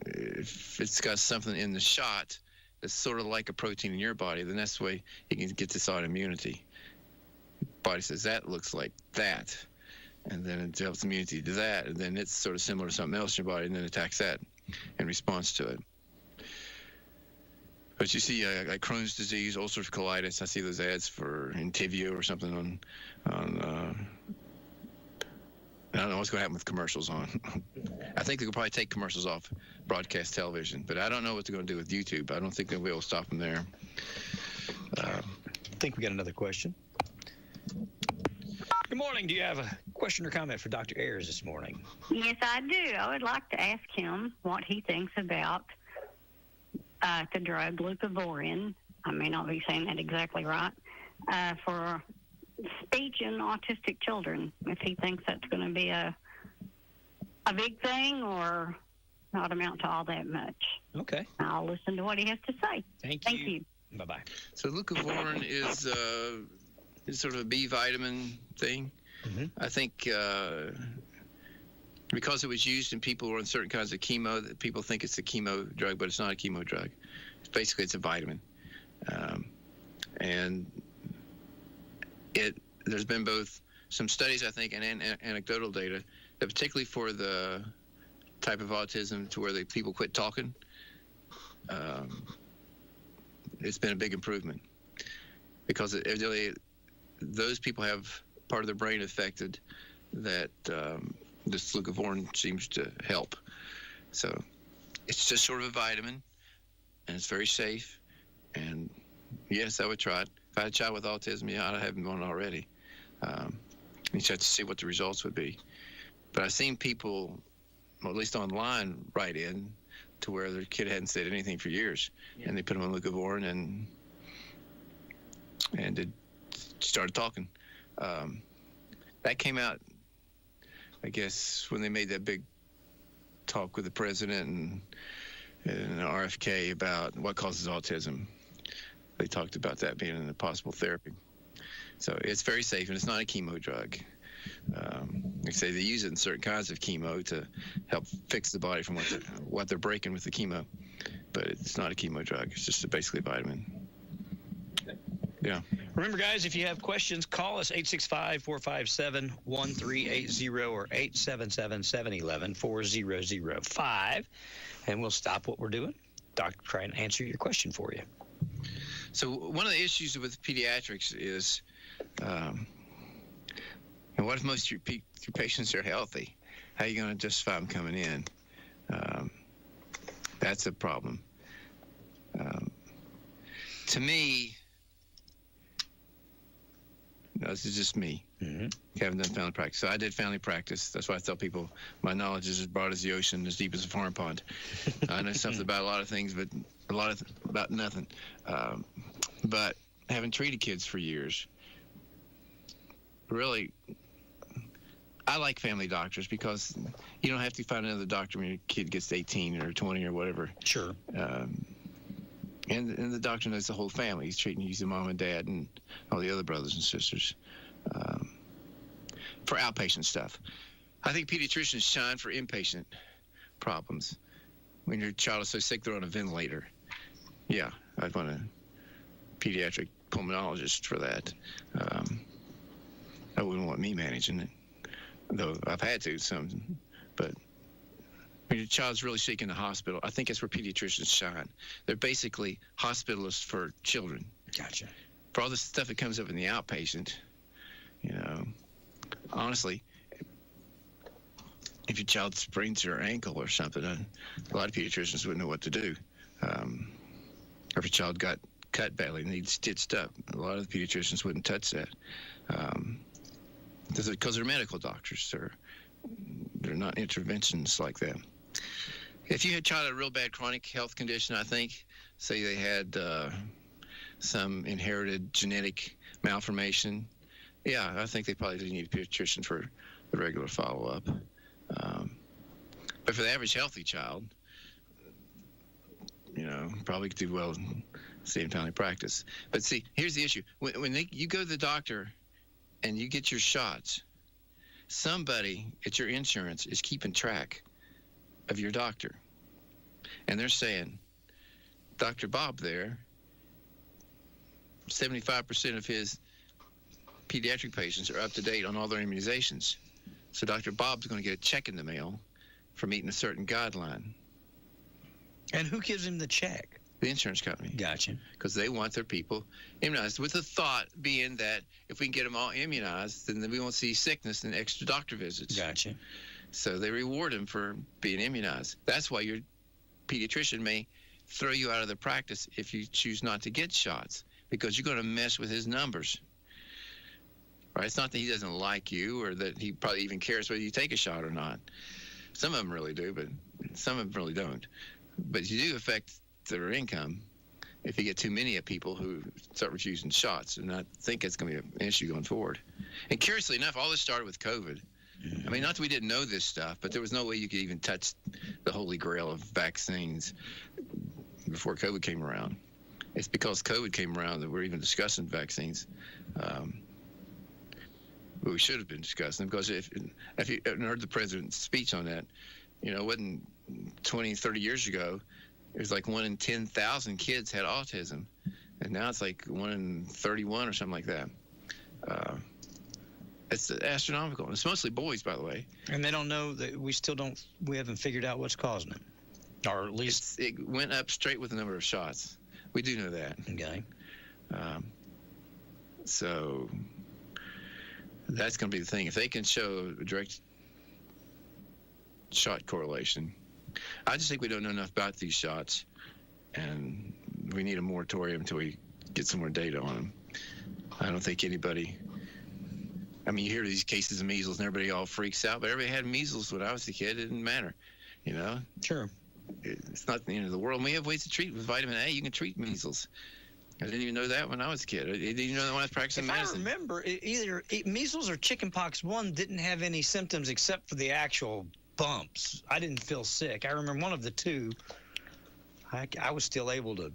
if it's got something in the shot that's sort of like a protein in your body, then that's the way you can get this autoimmunity. Body says that looks like that, and then it develops immunity to that, and then it's sort of similar to something else in your body, and then attacks that in response to it. But you see, like Crohn's disease, ulcerative colitis, I see those ads for Entyvio or something on I don't know what's going to happen with commercials on. I think they'll probably take commercials off broadcast television, but I don't know what they're going to do with YouTube. I don't think they'll be able to stop them there. I think we got another question. Good morning. Do you have a question or comment for Dr. Ayers this morning? Yes, I do. I would like to ask him what he thinks about the drug leucovorin. I may not be saying that exactly right. For speech in autistic children, if he thinks that's going to be a big thing or not amount to all that much. Okay. I'll listen to what he has to say. Thank you. Bye-bye. So leucovorin is sort of a B vitamin thing. Mm-hmm. I think because it was used in people who are on certain kinds of chemo, that people think it's a chemo drug, but it's not a chemo drug. Basically, it's a vitamin. And there's been both some studies, I think, and anecdotal data that particularly for the type of autism to where people quit talking, it's been a big improvement because those people have part of their brain affected that this leucovorin seems to help. So it's just sort of a vitamin, and it's very safe. And yes, I would try it. If I had a child with autism, yeah, I'd have him on already. You just have to see what the results would be. But I've seen people, well, at least online, write in to where their kid hadn't said anything for years, and they put them on leucovorin and it started talking. That came out, I guess, when they made that big talk with the president and RFK about what causes autism. They talked about that being a possible therapy. So it's very safe, and it's not a chemo drug. They say they use it in certain kinds of chemo to help fix the body from what they're breaking with the chemo. But it's not a chemo drug. It's just basically a vitamin. Yeah. Remember, guys, if you have questions, call us 865-457-1380 or 877-711-4005, and we'll stop what we're doing. Doctor, try and answer your question for you. So one of the issues with pediatrics is, what if most of your patients are healthy? How are you going to justify them coming in? That's a problem. To me, no, this is just me. Mm-hmm. Haven't done family practice. So I did family practice. That's why I tell people my knowledge is as broad as the ocean, as deep as a farm pond. I know something about a lot of things, but about nothing. But having treated kids for years, really, I like family doctors because you don't have to find another doctor when your kid gets 18 or 20 or whatever. Sure. And the doctor knows the whole family. He's treating you, the mom and dad and all the other brothers and sisters for outpatient stuff. I think pediatricians shine for inpatient problems. When your child is so sick they're on a ventilator. Yeah, I'd want a pediatric pulmonologist for that. I wouldn't want me managing it, though I've had to some. But when your child's really sick in the hospital, I think that's where pediatricians shine. They're basically hospitalists for children. Gotcha. For all the stuff that comes up in the outpatient, honestly, if your child sprains their ankle or something, a lot of pediatricians wouldn't know what to do. Or if your child got cut badly and needs stitched up, a lot of the pediatricians wouldn't touch that. Because they're medical doctors. They're not interventions like that. If you had a child with a real bad chronic health condition, I think, say they had some inherited genetic malformation, yeah, I think they probably do need a pediatrician for the regular follow-up. But for the average healthy child, probably could do well in same family practice. But see, here's the issue. When you go to the doctor and you get your shots, somebody at your insurance is keeping track of your doctor. And they're saying, Dr. Bob there, 75% of his pediatric patients are up to date on all their immunizations. So Dr. Bob's going to get a check in the mail for meeting a certain guideline. And who gives him the check? The insurance company. Gotcha. Because they want their people immunized, with the thought being that if we can get them all immunized, then we won't see sickness and extra doctor visits. Gotcha. So they reward them for being immunized. That's why your pediatrician may throw you out of the practice if you choose not to get shots, because you're going to mess with his numbers. right? It's not that he doesn't like you or that he probably even cares whether you take a shot or not. Some of them really do, but some of them really don't. But you do affect their income if you get too many of people who start refusing shots, and I think it's going to be an issue going forward. And curiously enough, all this started with COVID. I mean, not that we didn't know this stuff, but there was no way you could even touch the holy grail of vaccines before COVID came around. It's because COVID came around that we're even discussing vaccines. We should have been discussing them, because if you heard the president's speech on that, it wasn't 20, 30 years ago. It was like 1 in 10,000 kids had autism, and now it's like 1 in 31 or something like that. It's astronomical. It's mostly boys, by the way. And they don't know that we haven't figured out what's causing it, or at least it went up straight with the number of shots. We do know that. Okay. So that's going to be the thing. If they can show a direct shot correlation, I just think we don't know enough about these shots, and we need a moratorium until we get some more data on them. I don't think anybody. I mean, you hear these cases of measles, and everybody all freaks out, but everybody had measles when I was a kid. It didn't matter, Sure. It's not the end of the world. We have ways to treat with vitamin A. You can treat measles. I didn't even know that when I was a kid. I didn't even know that when I was practicing medicine. I remember, either measles or chickenpox, one didn't have any symptoms except for the actual bumps. I didn't feel sick. I remember one of the two, I was still able to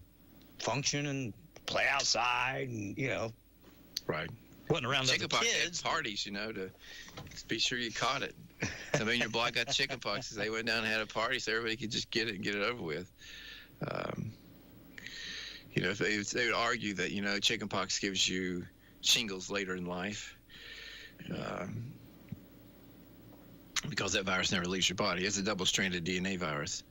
function and play outside, and right. Wasn't around other kids. Had parties, to be sure you caught it. Somebody in your block got chickenpox. They went down and had a party so everybody could just get it and get it over with. If they would argue that chickenpox gives you shingles later in life, because that virus never leaves your body. It's a double-stranded DNA virus.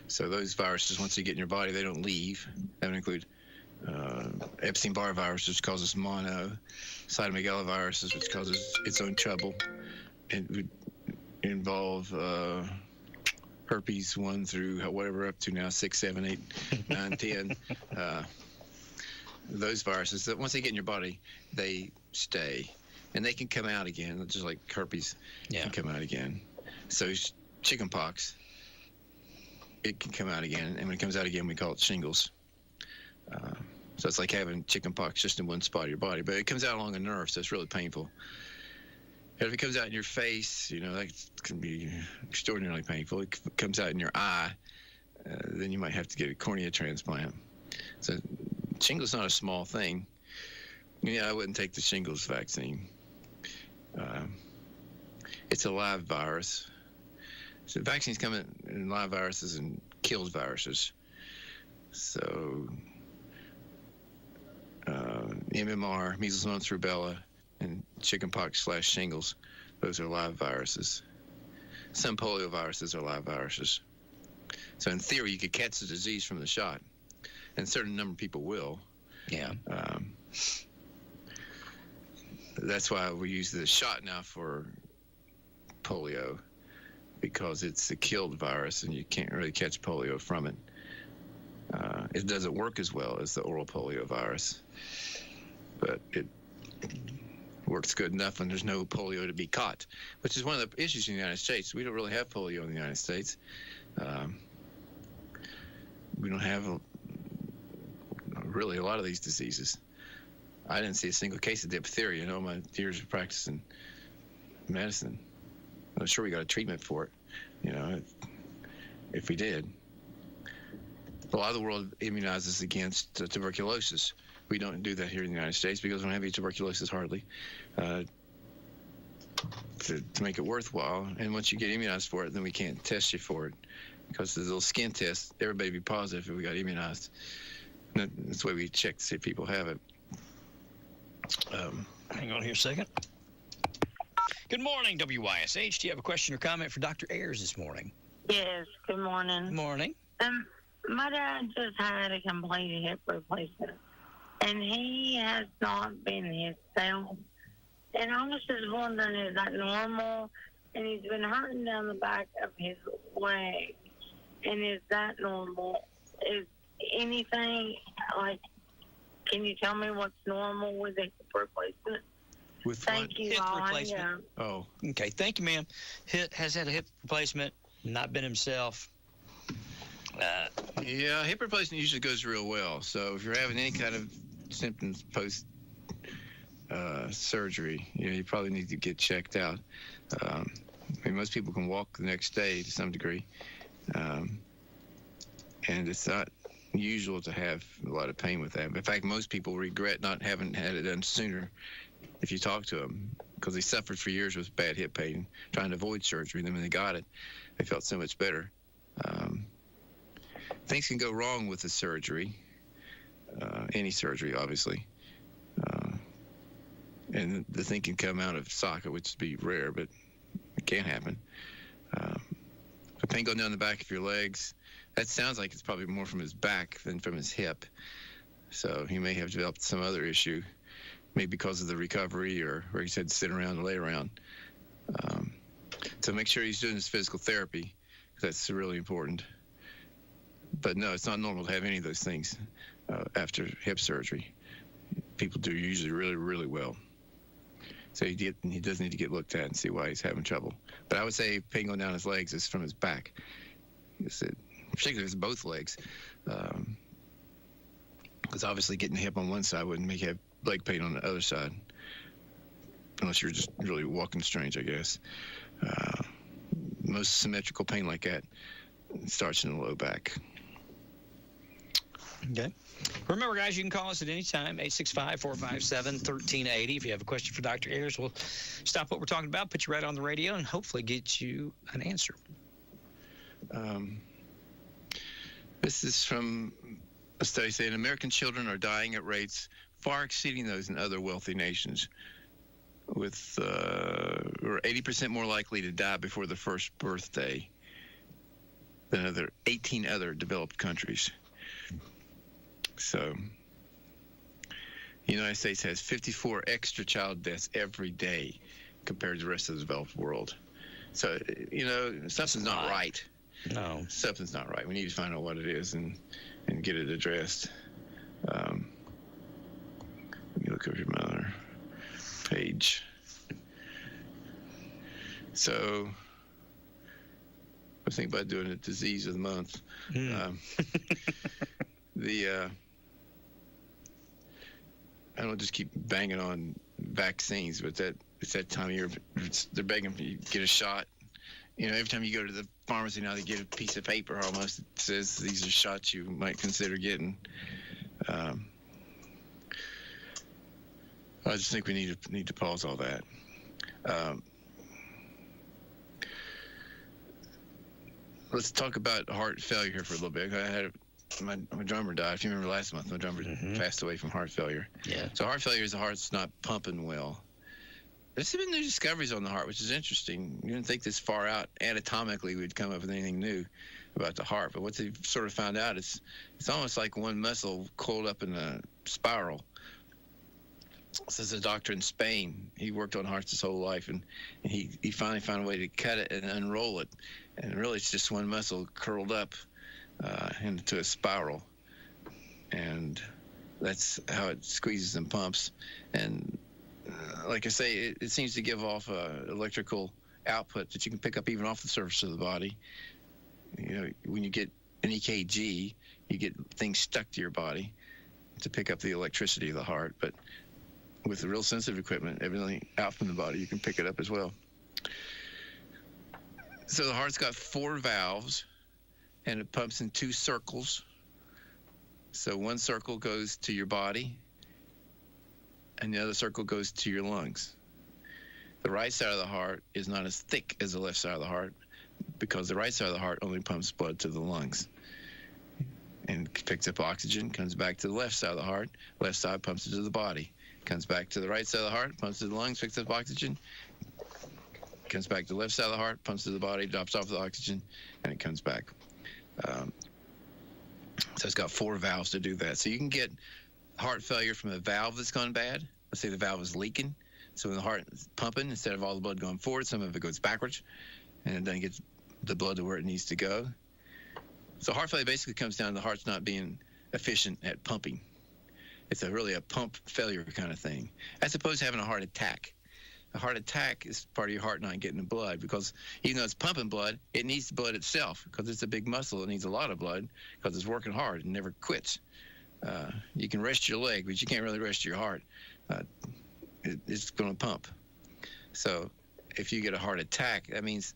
So those viruses, once they get in your body, they don't leave. That would include Epstein-Barr virus, which causes mono, cytomegalovirus, which causes its own trouble. It would involve herpes 1 through whatever up to now, 6, 7, 8, 9, 10. Those viruses, that once they get in your body, they stay. And they can come out again, just like herpes can come out again. So chickenpox, it can come out again. And when it comes out again, we call it shingles. So it's like having chickenpox just in one spot of your body. But it comes out along a nerve, so it's really painful. And if it comes out in your face, that can be extraordinarily painful. If it comes out in your eye, then you might have to get a cornea transplant. So shingles is not a small thing. I wouldn't take the shingles vaccine. It's a live virus. So vaccines come in live viruses and kills viruses. So MMR, measles, mumps, rubella, and chickenpox/shingles, those are live viruses. Some polio viruses are live viruses. So in theory, you could catch the disease from the shot, and a certain number of people will. Yeah. That's why we use the shot now for polio, because it's a killed virus and you can't really catch polio from it. It doesn't work as well as the oral polio virus, but it works good enough when there's no polio to be caught, which is one of the issues in the United States. We don't really have polio in the United States. We don't have really a lot of these diseases. I didn't see a single case of diphtheria in all my years of practicing medicine. I'm sure we got a treatment for it, if we did. A lot of the world immunizes against tuberculosis. We don't do that here in the United States because we don't have any tuberculosis hardly to make it worthwhile. And once you get immunized for it, then we can't test you for it because the little skin test, everybody be positive if we got immunized. And that's the way we check to see if people have it. Hang on here a second. Good morning, WYSH. Do you have a question or comment for Dr. Ayers this morning? Yes, good morning. Good morning. My dad just had a complete hip replacement, and he has not been himself. And I was just wondering, is that normal? And he's been hurting down the back of his leg. And is that normal? Is anything, like, Can you tell me what's normal with the hip replacement? With Thank you. Hip I'll hang replacement. up. Oh, Okay, thank you, ma'am. Has had a hip replacement, not been himself. Yeah, hip replacement usually goes real well. So if you're having any kind of symptoms post surgery, you probably need to get checked out. I mean, most people can walk the next day to some degree, and it's not usual to have a lot of pain with that. In fact, most people regret not having had it done sooner if you talk to them, because they suffered for years with bad hip pain, trying to avoid surgery. Then when they got it, they felt so much better. Things can go wrong with the surgery, any surgery, obviously. And the thing can come out of socket, which would be rare, but it can happen. The pain going down the back of your legs, that sounds like it's probably more from his back than from his hip. So he may have developed some other issue, maybe because of the recovery or where he said sit around or lay around. So make sure he's doing his physical therapy, because that's really important. But no, it's not normal to have any of those things after hip surgery. People do usually really, really well. So he does need to get looked at and see why he's having trouble. But I would say pain going down his legs is from his back. Particularly if it's both legs. Because obviously getting the hip on one side wouldn't make you have leg pain on the other side. Unless you're just really walking strange, I guess. Most symmetrical pain like that starts in the low back. Okay. Remember, guys, you can call us at any time, 865-457-1380. If you have a question for Dr. Ayers, we'll stop what we're talking about, put you right on the radio, and hopefully get you an answer. This is from a study saying American children are dying at rates far exceeding those in other wealthy nations, with or 80% more likely to die before the first birthday than 18 other developed countries. So the United States has 54 extra child deaths every day compared to the rest of the developed world. So, something's not right. No. Something's not right. We need to find out what it is and get it addressed. Let me look over my other page. So I was thinking about doing a disease of the month. I don't just keep banging on vaccines, but it's that time of year. They're begging for you to get a shot. Every time you go to the pharmacy now, they get a piece of paper almost that says these are shots you might consider getting. I just think we need to pause all that. Let's talk about heart failure here for a little bit. I had my drummer died. If you remember last month, my drummer passed away from heart failure. Yeah. So heart failure is the heart's not pumping well. There's been new discoveries on the heart, which is interesting. You didn't think this far out anatomically we'd come up with anything new about the heart. But what they've sort of found out is it's almost like one muscle coiled up in a spiral. This is a doctor in Spain. He worked on hearts his whole life, and he finally found a way to cut it and unroll it. And really, it's just one muscle curled up into a spiral. And that's how it squeezes and pumps. And like I say, it seems to give off electrical output that you can pick up even off the surface of the body. When you get an EKG, you get things stuck to your body to pick up the electricity of the heart. But with the real sensitive equipment, everything out from the body, you can pick it up as well. So the heart's got 4 valves, and it pumps in 2 circles. So one circle goes to your body, and the other circle goes to your lungs. The right side of the heart is not as thick as the left side of the heart, because the right side of the heart only pumps blood to the lungs and picks up oxygen, comes back to the left side of the heart. Left side pumps it to the body, comes back to the right side of the heart, pumps to the lungs, picks up oxygen, comes back to the left side of the heart, pumps to the body, drops off the oxygen, and it comes back. So it's got 4 valves to do that. So you can get heart failure from a valve that's gone bad. Let's say the valve is leaking. So when the heart is pumping, instead of all the blood going forward, some of it goes backwards, and it doesn't get the blood to where it needs to go. So heart failure basically comes down to the heart's not being efficient at pumping. It's really a pump failure kind of thing, as opposed to having a heart attack. A heart attack is part of your heart not getting the blood, because even though it's pumping blood, it needs the blood itself, because it's a big muscle. It needs a lot of blood because it's working hard and never quits. You can rest your leg, but you can't really rest your heart. It's going to pump. So if you get a heart attack, that means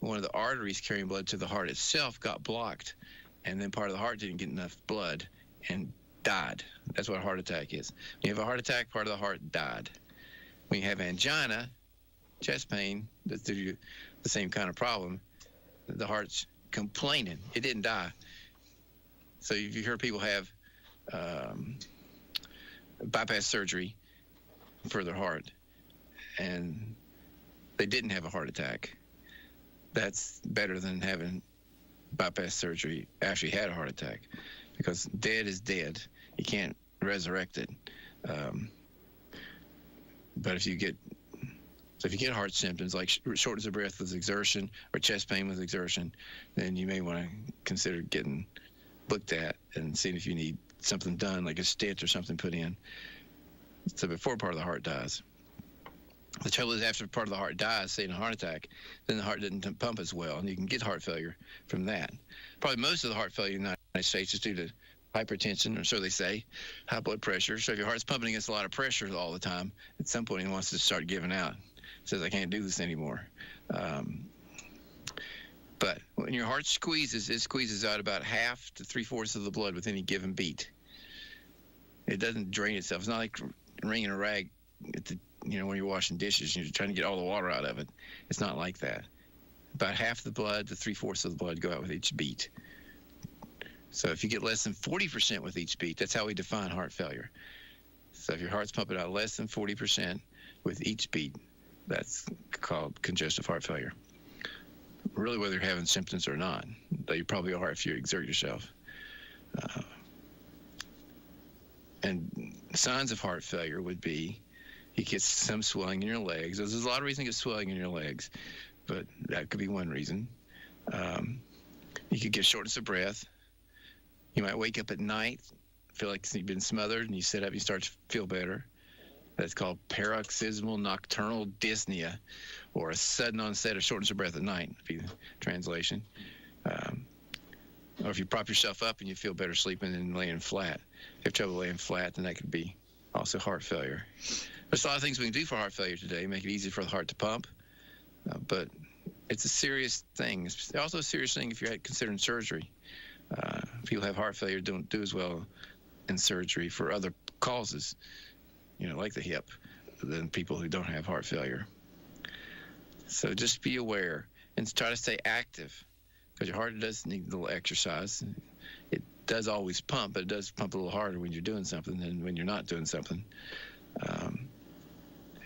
one of the arteries carrying blood to the heart itself got blocked, and then part of the heart didn't get enough blood and died. That's what a heart attack is. When you have a heart attack, part of the heart died. When you have angina, chest pain, that's the same kind of problem. The heart's complaining. It didn't die. So if you hear people have bypass surgery for their heart and they didn't have a heart attack, that's better than having bypass surgery after you had a heart attack, because dead is dead. You can't resurrect it. But if you get heart symptoms like shortness of breath with exertion or chest pain with exertion, then you may want to consider getting looked at and seeing if you need something done, like a stent or something put in. So before part of the heart dies. The trouble is, after part of the heart dies, say in a heart attack, then the heart didn't pump as well, and you can get heart failure from that. Probably most of the heart failure in the United States is due to hypertension, or so they say, high blood pressure. So if your heart's pumping against a lot of pressure all the time, at some point it wants to start giving out. It says, I can't do this anymore. But when your heart squeezes, it squeezes out about half to 3/4 of the blood with any given beat. It doesn't drain itself. It's not like wringing a rag at the, when you're washing dishes and you're trying to get all the water out of it. It's not like that. About half the blood to 3/4 of the blood go out with each beat. So if you get less than 40% with each beat, that's how we define heart failure. So if your heart's pumping out less than 40% with each beat, that's called congestive heart failure. Really, whether you're having symptoms or not, though you probably are if you exert yourself. And signs of heart failure would be you get some swelling in your legs. There's a lot of reasons to get swelling in your legs, but that could be one reason. You could get shortness of breath. You might wake up at night, feel like you've been smothered, and you sit up, you start to feel better. That's called paroxysmal nocturnal dyspnea, or a sudden onset of shortness of breath at night, would be the translation. Or if you prop yourself up and you feel better sleeping than laying flat. If you have trouble laying flat, then that could be also heart failure. There's a lot of things we can do for heart failure today, make it easy for the heart to pump, but it's a serious thing. It's also a serious thing if you're considering surgery. People have heart failure don't do as well in surgery for other causes, like the hip, than people who don't have heart failure. So just be aware and try to stay active, because your heart does need a little exercise. It does always pump, but it does pump a little harder when you're doing something than when you're not doing something.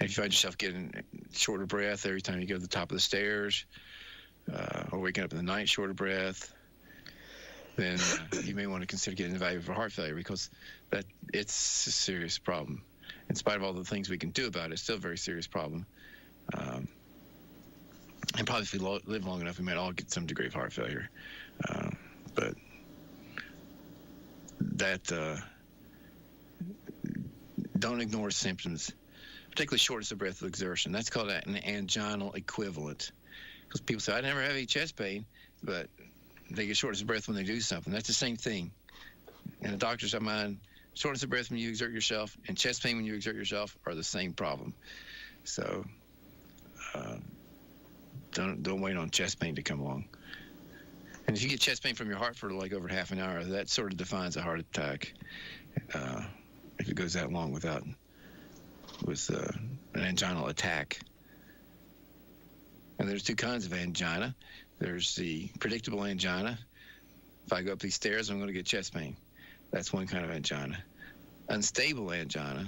If you find yourself getting short of breath every time you go to the top of the stairs, or waking up in the night short of breath, then you may want to consider getting evaluated for heart failure, because it's a serious problem. In spite of all the things we can do about it, it's still a very serious problem. And probably if we live long enough, we might all get some degree of heart failure. But don't ignore symptoms, particularly shortness of breath with exertion. That's called an anginal equivalent. Because people say, I never have any chest pain, but they get shortness of breath when they do something. That's the same thing. And the doctors of mine, shortness of breath when you exert yourself and chest pain when you exert yourself are the same problem. So don't wait on chest pain to come along. And if you get chest pain from your heart for like over half an hour, that sort of defines a heart attack. If it goes that long with an anginal attack. And there's two kinds of angina. There's the predictable angina. If I go up these stairs, I'm going to get chest pain. That's one kind of angina. Unstable angina,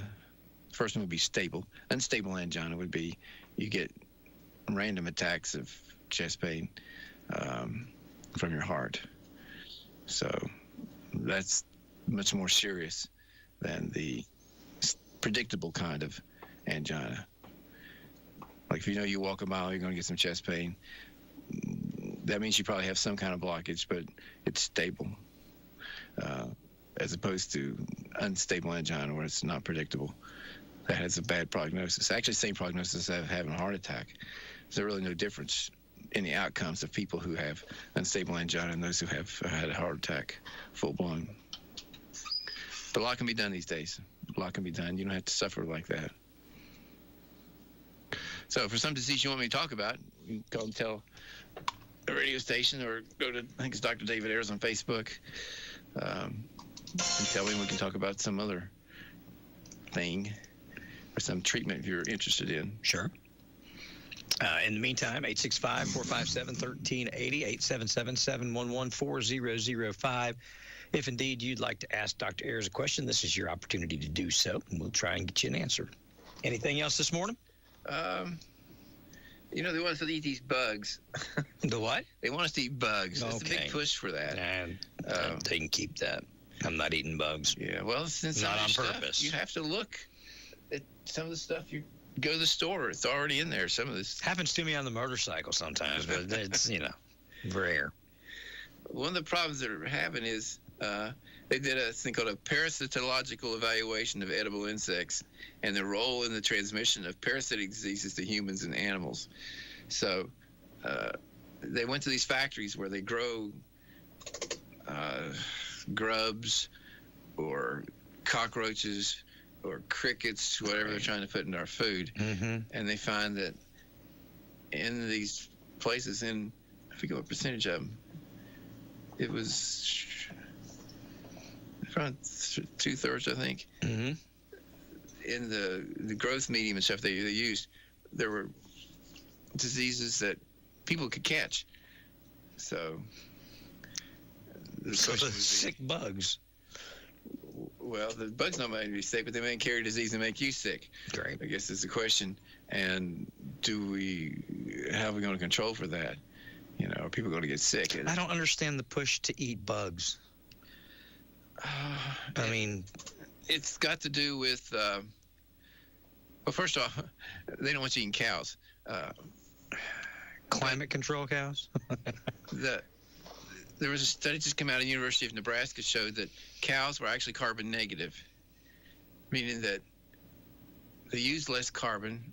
first one would be stable. Unstable angina would be you get random attacks of chest pain from your heart. So that's much more serious than the predictable kind of angina. Like if you walk a mile, you're going to get some chest pain. That means you probably have some kind of blockage, but it's stable. as opposed to unstable angina where it's not predictable. That has a bad prognosis. Actually, same prognosis as having a heart attack. There's really no difference in the outcomes of people who have unstable angina and those who have had a heart attack full-blown. But a lot can be done these days. A lot can be done. You don't have to suffer like that. So for some disease you want me to talk about, you can call and tell a radio station or go to, I think it's Dr. David Ayers on Facebook, and tell me we can talk about some other thing or some treatment if you're interested in. Sure. In the meantime, 865-457-1380, 877-711-4005. If indeed you'd like to ask Dr. Ayers a question, this is your opportunity to do so, and we'll try and get you an answer. Anything else this morning? They want us to eat these bugs. The what? They want us to eat bugs. Okay. It's a big push for that. They can keep that. I'm not eating bugs. Yeah, well, since not on stuff, purpose. You have to look at some of the stuff. You go to the store, it's already in there. Some of this happens to me on the motorcycle sometimes, but it's rare. One of the problems they're having is they did a thing called a parasitological evaluation of edible insects and their role in the transmission of parasitic diseases to humans and animals. So they went to these factories where they grow grubs or cockroaches or crickets, whatever they're trying to put in our food. Mm-hmm. And they find that in these places, I forget what percentage of them, it was around 2/3, I think. Mm-hmm. In the growth medium and stuff they used, there were diseases that people could catch. So the sick bugs. Well, the bugs not make you sick, but they may carry disease and make you sick. Great. I guess is the question. And how are we going to control for that? Are people going to get sick? I don't understand the push to eat bugs. I mean, it's got to do with, well, first off, they don't want you eating cows. Climate control cows? There was a study just came out of the University of Nebraska showed that cows were actually carbon negative, meaning that they used less carbon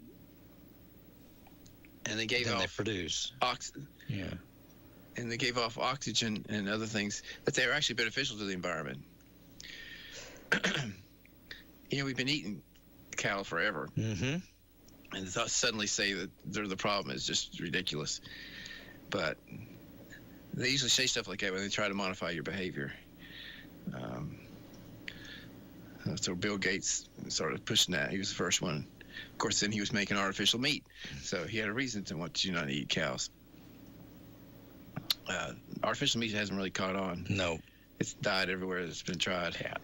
and they gave off produce oxygen. Yeah. And they gave off oxygen and other things that they were actually beneficial to the environment. We've been eating cattle forever. Mm-hmm. And to suddenly say that they're the problem is just ridiculous. But they usually say stuff like that when they try to modify your behavior. So Bill Gates started pushing that. He was the first one. Of course, then he was making artificial meat. So he had a reason to want you not to eat cows. Artificial meat hasn't really caught on. No. It's died everywhere it's been tried. Yeah.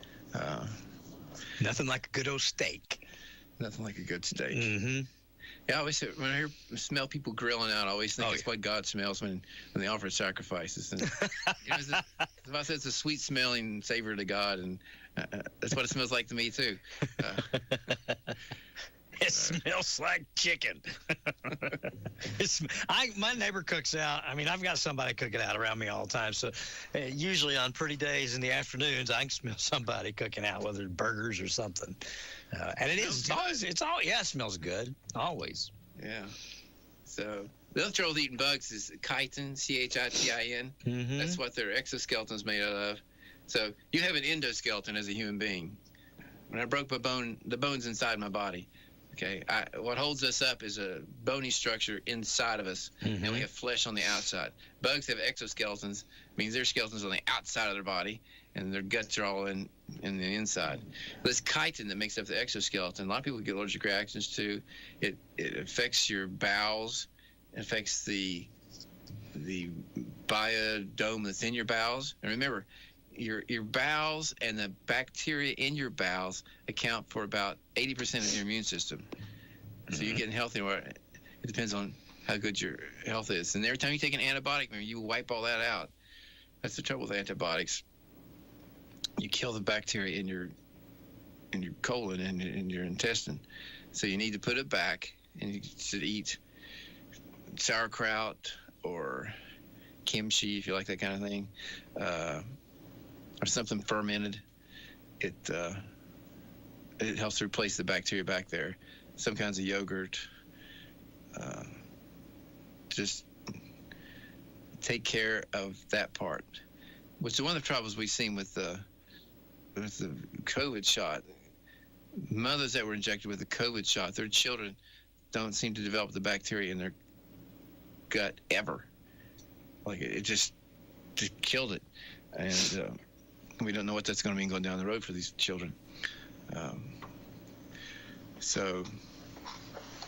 Nothing like a good old steak. Nothing like a good steak. Mm-hmm. Yeah, I always when I smell people grilling out, I always think it's what God smells when they offer sacrifices. And as I said, it's a sweet smelling savor to God, and that's what it smells like to me too. It smells like chicken. My neighbor cooks out. I mean, I've got somebody cooking out around me all the time. So usually on pretty days in the afternoons, I can smell somebody cooking out, whether it's burgers or something. And it smells good. Always. Yeah. So the other trouble with eating bugs is chitin, C-H-I-T-I-N. Mm-hmm. That's what their exoskeleton's made out of. So you have an endoskeleton as a human being. When I broke my bone, the bone's inside my body. Okay, what holds us up is a bony structure inside of us, and we have flesh on the outside. Bugs have exoskeletons, means their skeletons on the outside of their body, and their guts are all in the inside. This chitin that makes up the exoskeleton, a lot of people get allergic reactions to. It affects your bowels, it affects the biodome that's in your bowels. And remember, your bowels and the bacteria in your bowels account for about 80% of your immune system. So you're getting healthy. It depends on how good your health is. And every time you take an antibiotic, remember, you wipe all that out. That's the trouble with antibiotics. You kill the bacteria in your colon and in your intestine. So you need to put it back, and you should eat sauerkraut or kimchi if you like that kind of thing. Or something fermented. it helps to replace the bacteria back there. Some kinds of yogurt. Just take care of that part, which is one of the troubles we've seen with the COVID shot. Mothers that were injected with the COVID shot, their children don't seem to develop the bacteria in their gut ever. Like it just killed it, and we don't know what that's going to mean going down the road for these children.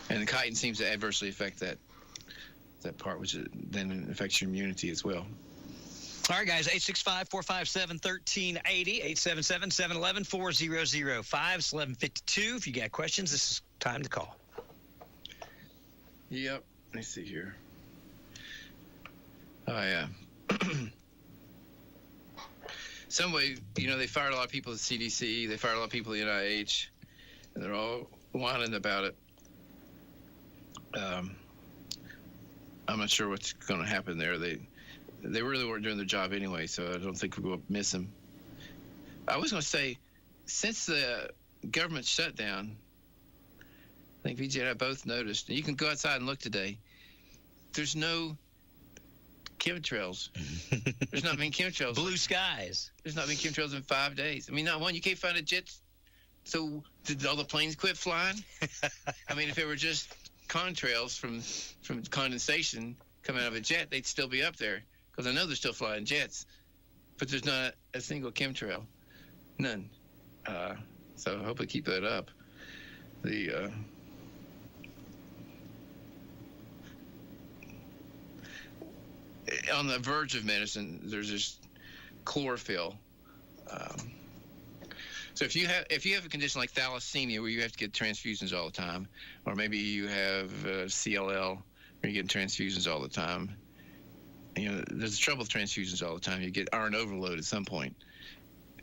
And the chitin seems to adversely affect that part, which then affects your immunity as well. All right, guys, 865-457-1380, 877-711-4005, 1152. If you got questions, this is time to call. Yep. Let me see here. Oh, yeah. Some way, they fired a lot of people at the CDC. They fired a lot of people at the NIH, and they're all whining about it. I'm not sure what's going to happen there. They really weren't doing their job anyway, so I don't think we'll miss them. I was going to say, since the government shutdown, I think VJ and I both noticed, and you can go outside and look today, there's no chemtrails. There's not been chemtrails. Blue skies. There's not been chemtrails in 5 days. I mean, not one. You can't find a jet. So did all the planes quit flying? I mean, if it were just contrails from condensation coming out of a jet, they'd still be up there, because I know they're still flying jets, but there's not a single chemtrail. None. So I hope they keep that up. On the verge of medicine, there's this chlorophyll. So if you have a condition like thalassemia, where you have to get transfusions all the time, or maybe you have CLL, where you get transfusions all the time, there's trouble with transfusions all the time. You get iron overload at some point,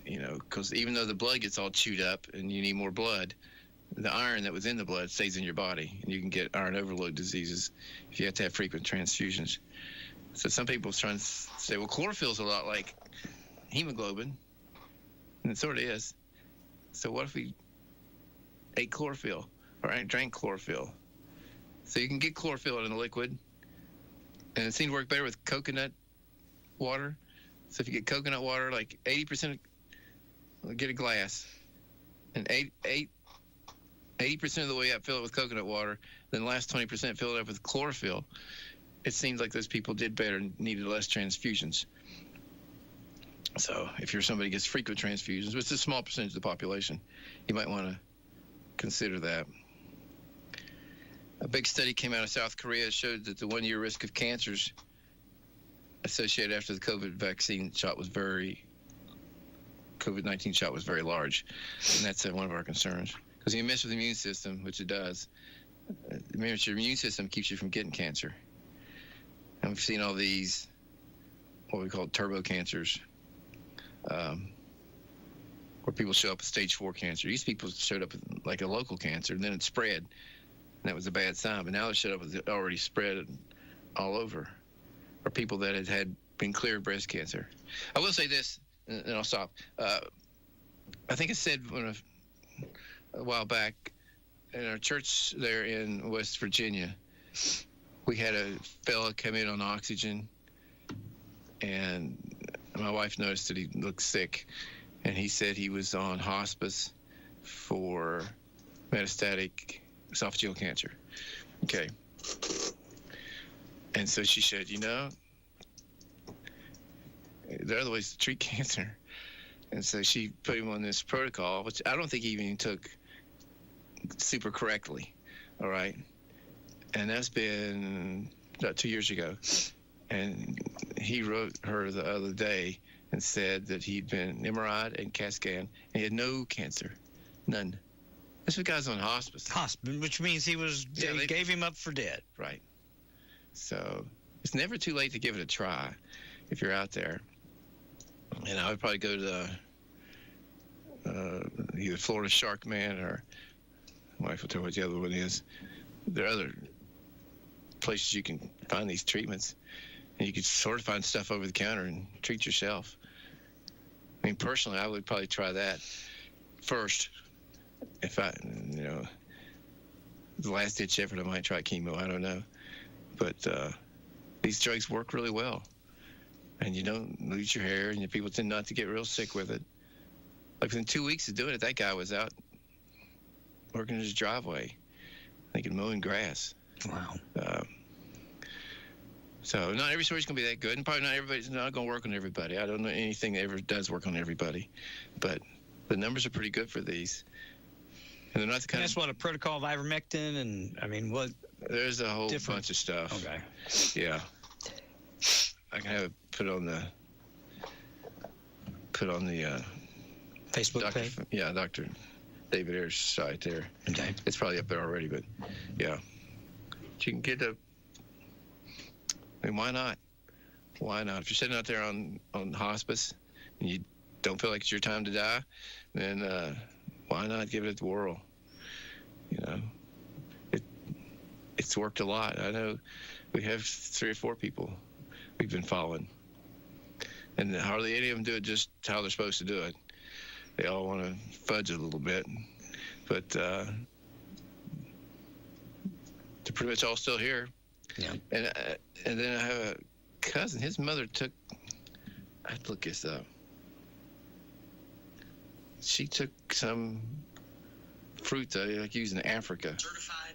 because even though the blood gets all chewed up and you need more blood, the iron that was in the blood stays in your body, and you can get iron overload diseases if you have to have frequent transfusions. So some people are trying to say, well, chlorophyll's a lot like hemoglobin, and it sort of is. So what if we ate chlorophyll, or drank chlorophyll? So you can get chlorophyll in a liquid, and it seems to work better with coconut water. So if you get coconut water, like 80%, get a glass, and 80% of the way up, fill it with coconut water, then the last 20% fill it up with chlorophyll. It seems like those people did better and needed less transfusions. So if you're somebody who gets frequent transfusions, which is a small percentage of the population, you might want to consider that. A big study came out of South Korea showed that the 1-year risk of cancers associated after the COVID-19 shot was very large. And that's one of our concerns. Because you mess with the immune system, which it does, remember, your immune system keeps you from getting cancer. And we've seen all these, what we call turbo cancers, where people show up with stage 4 cancer. These people showed up with like a local cancer, and then it spread. And that was a bad sign. But now they showed up with it already spread all over. Or people that had been cleared of breast cancer. I will say this, and I'll stop. I think I said a while back in our church there in West Virginia, we had a fella come in on oxygen, and my wife noticed that he looked sick, and he said he was on hospice for metastatic esophageal cancer. Okay. And so she said, there are other ways to treat cancer. And so she put him on this protocol, which I don't think he even took super correctly. All right. And that's been about 2 years ago. And he wrote her the other day and said that he'd been MRI'd and CAT scan, and he had no cancer. None. This guy's on hospice. Which means they gave him up for dead. Right. So it's never too late to give it a try if you're out there. And I would probably go to either Florida Shark Man, or my wife will tell me what the other one is. There are other places you can find these treatments, and you could sort of find stuff over the counter and treat yourself. I mean, personally, I would probably try that. first. If I, the last ditch effort, I might try chemo. I don't know, but these drugs work really well, and you don't lose your hair, and people tend not to get real sick with it. Like within 2 weeks of doing it, that guy was out working in his driveway, mowing grass. Wow. So not every story's going to be that good, and probably not everybody's not going to work on everybody. I don't know anything that ever does work on everybody, but the numbers are pretty good for these. And they're not the kind that's what a protocol of ivermectin, and what? There's a whole bunch of stuff. Okay. Yeah. I can have it put on the Facebook page. Yeah, Dr. David Ayers' site there. Okay. It's probably up there already, but yeah, you can get a. I mean, why not? Why not? If you're sitting out there on hospice and you don't feel like it's your time to die, then why not give it a whirl? It's worked a lot. I know we have 3 or 4 people we've been following, and hardly any of them do it just how they're supposed to do it. They all want to fudge it a little bit, but they're pretty much all still here. Yeah. And then I have a cousin. His mother took. I have to look this up. She took some fruit that they use in Africa. Certified.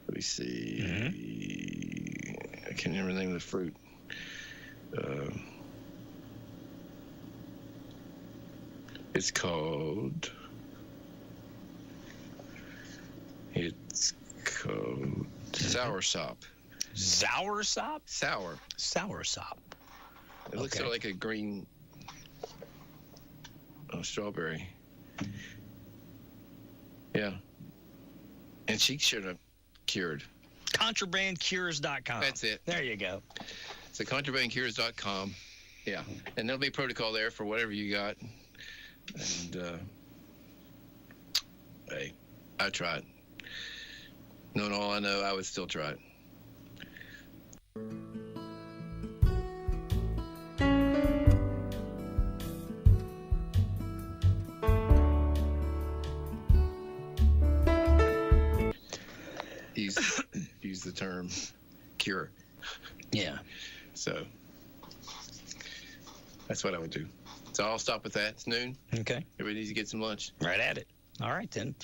Let me see. I can't remember the name of the fruit. It's called. Soursop. Soursop? Sour. Soursop. It looks sort of like a green strawberry. Yeah. And she should have cured. Contrabandcures.com. That's it. There you go. So contrabandcures.com. Yeah. And there'll be protocol there for whatever you got. And hey, I tried. Knowing all I know, I would still try it. Use the term cure. Yeah. So that's what I would do. So I'll stop with that. It's noon. Okay. Everybody needs to get some lunch. Right at it. All right, then.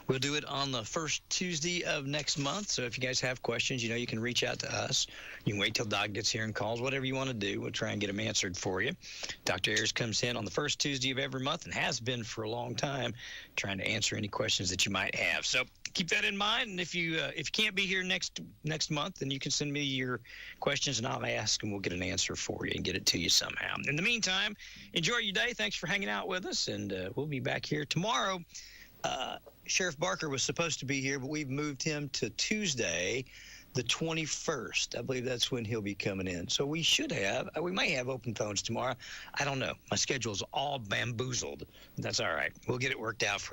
We'll do it on the first Tuesday of next month. So if you guys have questions, you can reach out to us. You can wait till Doc gets here and calls. Whatever you want to do, we'll try and get them answered for you. Dr. Ayers comes in on the first Tuesday of every month and has been for a long time, trying to answer any questions that you might have. So keep that in mind. And if you can't be here next month, then you can send me your questions and I'll ask and we'll get an answer for you and get it to you somehow. In the meantime, enjoy your day. Thanks for hanging out with us, and we'll be back here tomorrow. Sheriff Barker was supposed to be here, but we've moved him to Tuesday, the 21st. I believe that's when he'll be coming in. So we may have open phones tomorrow. I don't know. My schedule's all bamboozled. That's all right. We'll get it worked out for